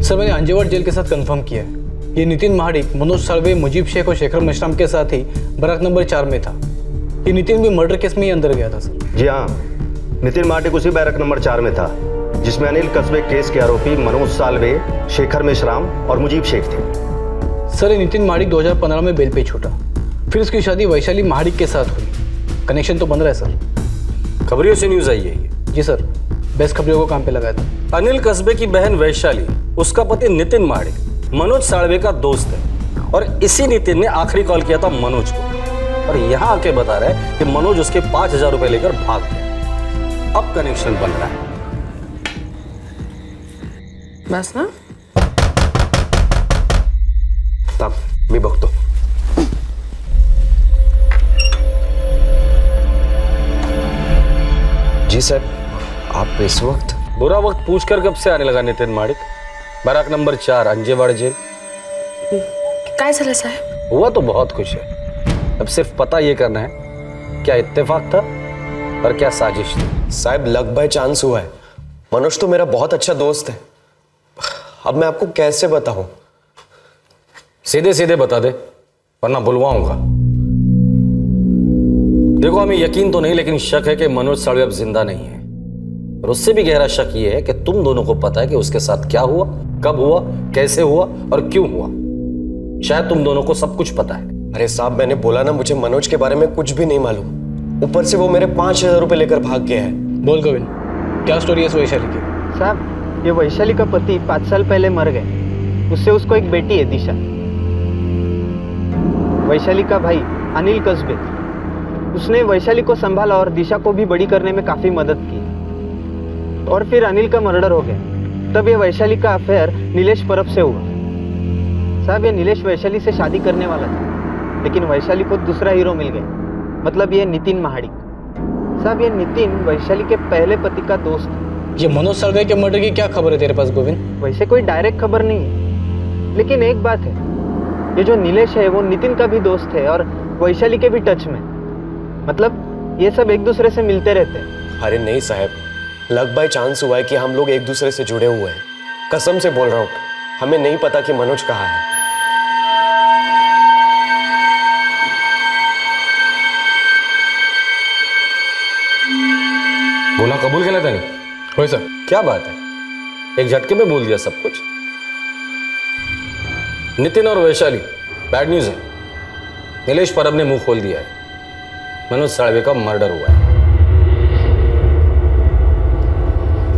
सर, मैंने अंजेवाड़ जेल के साथ कंफर्म किया है। ये नितिन महाडिक मनोज साळवे, मुजीब शेख और शेखर मेश्राम के साथ ही बराक नंबर 4 में था। ये नितिन भी मर्डर केस में ही अंदर गया था सर। जी हाँ, नितिन माडिक उसी बैरक नंबर 4 में था जिसमें अनिल कस्बे केस के आरोपी मनोज साळवे, शेखर मेश्राम और मुजीब शेख थे। सर, ये नितिन महाडिक 2015 में बेल पे छूटा, फिर उसकी शादी वैशाली महाडिक के साथ हुई। कनेक्शन तो बन रहा है सर। खबरियों से न्यूज आई है ये? जी सर, बेस्ट खबरियों को काम पे लगाया था। अनिल कस्बे की बहन वैशाली, उसका पति नितिन महाडिक मनोज साळवे का दोस्त है, और इसी नितिन ने आखिरी कॉल किया था मनोज को, और यहाँ आके बता रहा है कि मनोज उसके 5,000 रुपए लेकर भाग गया। अब कनेक्शन बन रहा है। बस ना? तब मी बघतो। जी सर, आप इस वक्त? बुरा वक्त पूछकर कब से आने लगा Nitin Mahadik? Barrack number 4 Anjewad jail. काय झालं साहेब? हुआ तो बहुत कुछ है, अब सिर्फ पता ये करना है क्या इत्तेफाक था और क्या साजिश थी। साहब, लक बाय चांस हुआ है। मनोज तो मेरा बहुत अच्छा दोस्त है, अब मैं आपको कैसे बताऊं? सीधे सीधे बता दे, वरना बुलवाऊंगा। देखो, हमें यकीन तो नहीं, लेकिन शक है कि मनोज साळवे अब जिंदा नहीं है, और उससे भी गहरा शक ये है कि तुम दोनों को पता है कि उसके साथ क्या हुआ, कब हुआ, कैसे हुआ और क्यों हुआ। शायद तुम दोनों को सब कुछ पता है। अरे साहब, मैंने बोला ना, मुझे मनोज के बारे में कुछ भी नहीं मालूम। ऊपर से वो मेरे 5,000 रुपए लेकर भाग गया है। बोल गोविंद, क्या स्टोरी है इस वैशाली की? साहब, ये वैशाली का पति 5 साल पहले मर गए। उससे उसको एक बेटी है दिशा। वैशाली का भाई अनिल कस्बे, उसने वैशाली को संभाला और दिशा को भी बड़ी करने में काफी मदद की। और फिर अनिल का मर्डर हो गया। तब ये वैशाली का अफेयर नीलेश परब से हुआ। साहब, ये नीलेश वैशाली से शादी करने वाला था, लेकिन वैशाली को दूसरा हीरो मिल गया, मतलब ये नितिन महाडिक। साहब, ये नितिन वैशाली के पहले पति का दोस्त है। ये मनोज साळवे के मर्डर की क्या खबर है तेरे पास गोविंद? वैसे कोई डायरेक्ट खबर नहीं है, लेकिन एक बात है, ये जो नीलेश है वो नितिन का भी दोस्त है और वैशाली के भी टच में। मतलब ये सब एक दूसरे से मिलते रहते हैं। अरे नहीं साहब, लक बाय चांस हुआ है कि हम लोग एक दूसरे से जुड़े हुए हैं। कसम से बोल रहा हूँ, हमें नहीं पता कि मनोज कहाँ है। बोला कबूल केला त्याने? होय सर. क्या बात है, एक झटके में बोल दिया सब कुछ. नितिन और वैशाली, बैड न्यूज है. नीलेश परब ने मुंह खोल दिया है. मनोज साळवे का मर्डर हुआ है.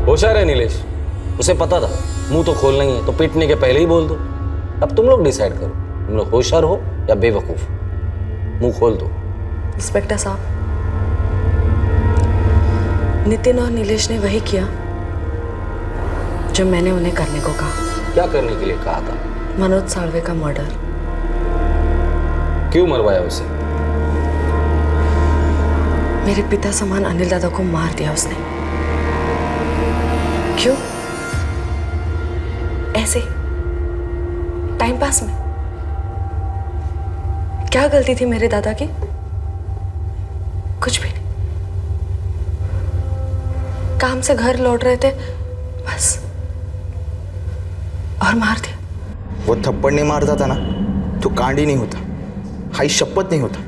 होशियार है नीलेश, उसे पता था मुंह तो खोलना ही है, तो पीटने के पहले ही बोल दो. अब तुम लोग डिसाइड करो, तुम लोग होशियार हो या बेवकूफ. मुंह खोल दो. इंस्पेक्टर साहब, नितिन और नीलेश ने वही किया जो मैंने उन्हें करने को कहा. क्या करने के लिए कहा था? मनोज साळवे का मर्डर. क्यों मरवाया उसे? मेरे पिता समान अनिल दादा को मार दिया उसने. क्यों? ऐसे टाइम पास में. क्या गलती थी मेरे दादा की? कुछ भी नहीं. काम से घर लौट रहे थे बस, और मार दिया. वो थप्पड़ नहीं मारता था ना तो कांड ही नहीं होता, हाई शपथ नहीं होता,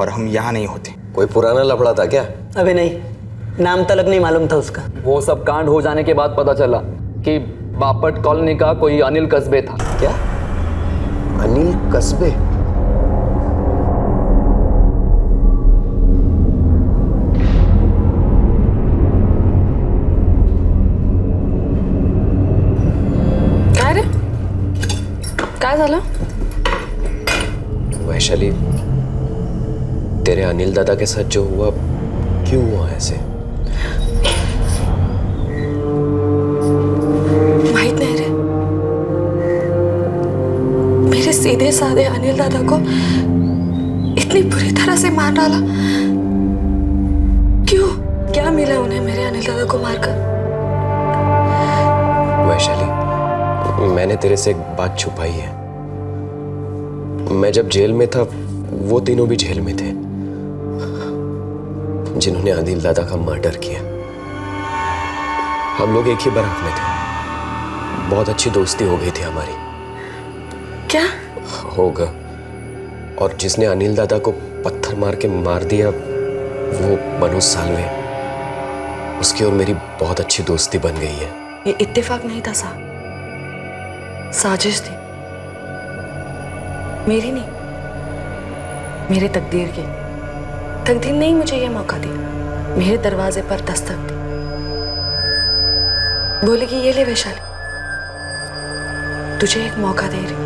और हम यहाँ नहीं होते. कोई पुराना लफड़ा था क्या? अबे नहीं, नाम तलक नहीं मालूम था उसका. वो सब कांड हो जाने के बाद पता चला कि बापट कॉलोनी का कोई अनिल कस्बे था. क्या? अनिल कस्बे? काय झालं? वैशाली, तेरे अनिल दादा के साथ जो हुआ, क्यों हुआ ऐसे? माहित नहीं रे. मेरे सीधे साधे अनिल दादा को इतनी बुरी तरह से मार डाला. क्यों? क्या मिला उन्हें मेरे अनिल दादा को मारकर? वैशाली, मैंने तेरे से एक बात छुपाई है. मैं जब जेल में था, वो तीनों भी जेल में थे जिन्होंने अनिल दादा का मर्डर किया. हम लोग एक ही बारात में थे. बहुत अच्छी दोस्ती हो गई थी हमारी. क्या होगा? और जिसने अनिल दादा को पत्थर मार के मार दिया, वो मनोज सालवे. उसकी और मेरी बहुत अच्छी दोस्ती बन गई है. ये इत्तेफाक नहीं था साहब, साजिश थी. मेरी नहीं, मेरे तकदीर की. तकदीर ने ही मुझे यह मौका दिया. मेरे दरवाजे पर दस्तक दी. बोली कि ये ले वैशाली, तुझे एक मौका दे रही,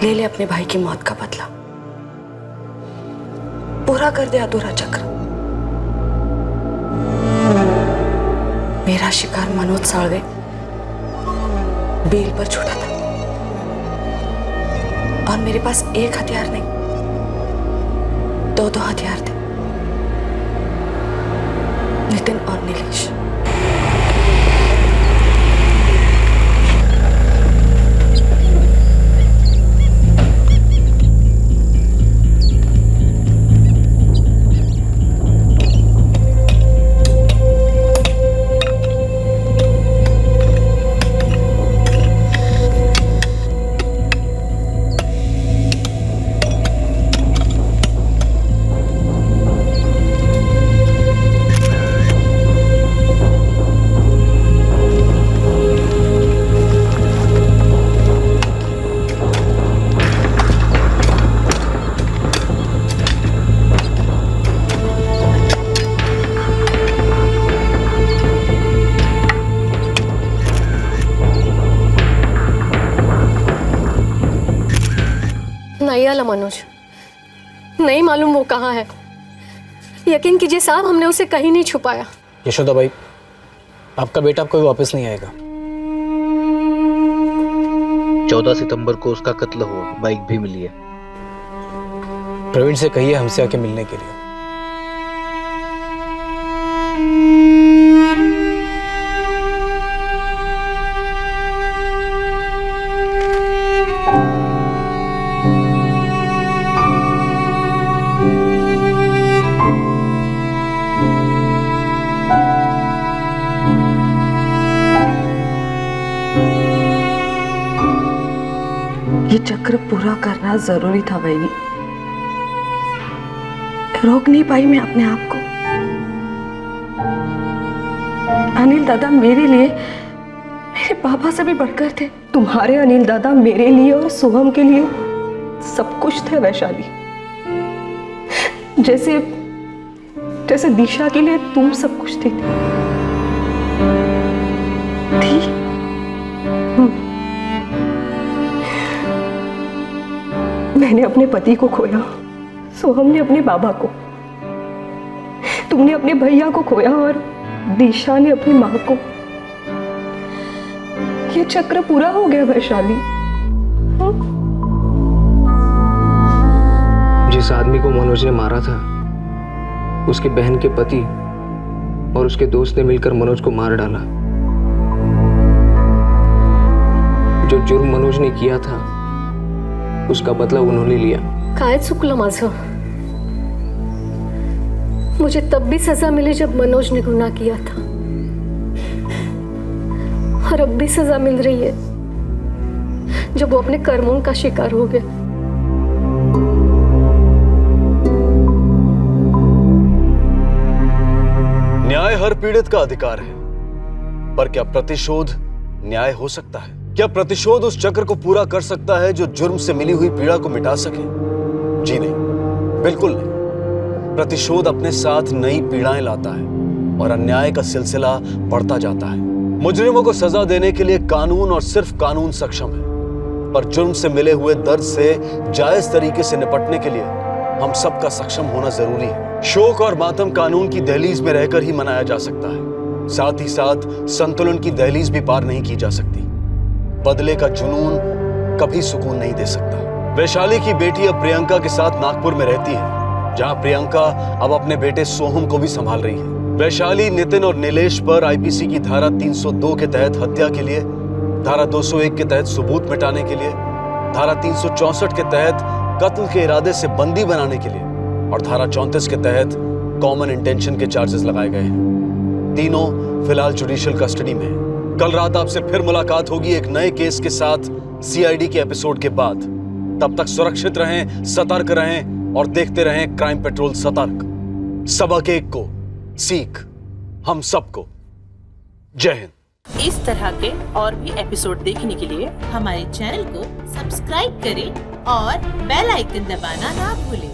ले ले अपने भाई की मौत का बदला. पूरा कर दे अधूरा चक्र. मेरा शिकार मनोज साळवे बेल पर छूटा था, और मेरे पास एक हथियार नहीं, दो हथियार थे. नितिन और नीलेश. नहीं आला मनोज, नहीं मालूम वो कहाँ है. यकीन कीजिए साहब, हमने उसे कहीं नहीं छुपाया. यशोदा भाई, आपका बेटा अब कभी वापस नहीं आएगा. 14 सितंबर को उसका कत्ल हुआ, बाइक भी मिली है. प्रवीण से कहिए हमसे आके मिलने के लिए. ये चक्र पूरा करना जरूरी था वैनी. रोक नहीं पाई मैं अपने आप को. अनिल दादा मेरे लिए मेरे पापा से भी बढ़कर थे। तुम्हारे अनिल दादा मेरे लिए और सोहम के लिए सब कुछ थे वैशाली। जैसे जैसे दिशा के लिए तुम सब कुछ थी। मैंने अपने पति को खोया, सोहम ने अपने बाबा को, तुमने अपने भैया को खोया और दिशा ने अपनी माँ को। ये चक्र पूरा हो गया वैशाली। जिस आदमी को मनोज ने मारा था, उसकी बहन के पति और उसके दोस्त ने मिलकर मनोज को मार डाला। जो जुर्म मनोज ने किया था उसका बदला उन्होंने लिया। काय चुकलं माझं? मुझे तब भी सजा मिली जब मनोज ने गुनाह किया था, और अब भी सजा मिल रही है जब वो अपने कर्मों का शिकार हो गया। न्याय हर पीड़ित का अधिकार है, पर क्या प्रतिशोध न्याय हो सकता है? क्या प्रतिशोध उस चक्र को पूरा कर सकता है जो जुर्म से मिली हुई पीड़ा को मिटा सके? जी नहीं, बिल्कुल नहीं। प्रतिशोध अपने साथ नई पीड़ाएं लाता है और अन्याय का सिलसिला बढ़ता जाता है। मुजरिमों को सजा देने के लिए कानून और सिर्फ कानून सक्षम है, पर जुर्म से मिले हुए दर्द से जायज तरीके से निपटने के लिए हम सबका सक्षम होना जरूरी है। शोक और मातम कानून की दहलीज में रहकर ही मनाया जा सकता है, साथ ही साथ संतुलन की दहलीज भी पार नहीं की जा सकती। बदले का जुनून कभी सुकून नहीं दे सकता। वैशाली की बेटी अब प्रियंका के साथ नागपुर में रहती है, जहां प्रियंका अब अपने बेटे सोहम को भी संभाल रही है। वैशाली नितिन और नीलेश पर आईपीसी की धारा 302 के तहत हत्या के लिए, धारा 201 के तहत सबूत मिटाने के लिए, धारा 364 के तहत कत्ल के इरादे से बंदी बनाने के लिए और धारा 34 के तहत कॉमन इंटेंशन के चार्जेस लगाए गए हैं। तीनों फिलहाल जुडिशियल कस्टडी में हैं। कल रात आपसे फिर मुलाकात होगी एक नए केस के साथ सीआईडी के एपिसोड के बाद। तब तक सुरक्षित रहें, सतर्क रहें और देखते रहें क्राइम पेट्रोल सतर्क। सबक एक को सीख हम सबको। जय हिंद। इस तरह के और भी एपिसोड देखने के लिए हमारे चैनल को सब्सक्राइब करें और बेल आइकन दबाना ना भूलें।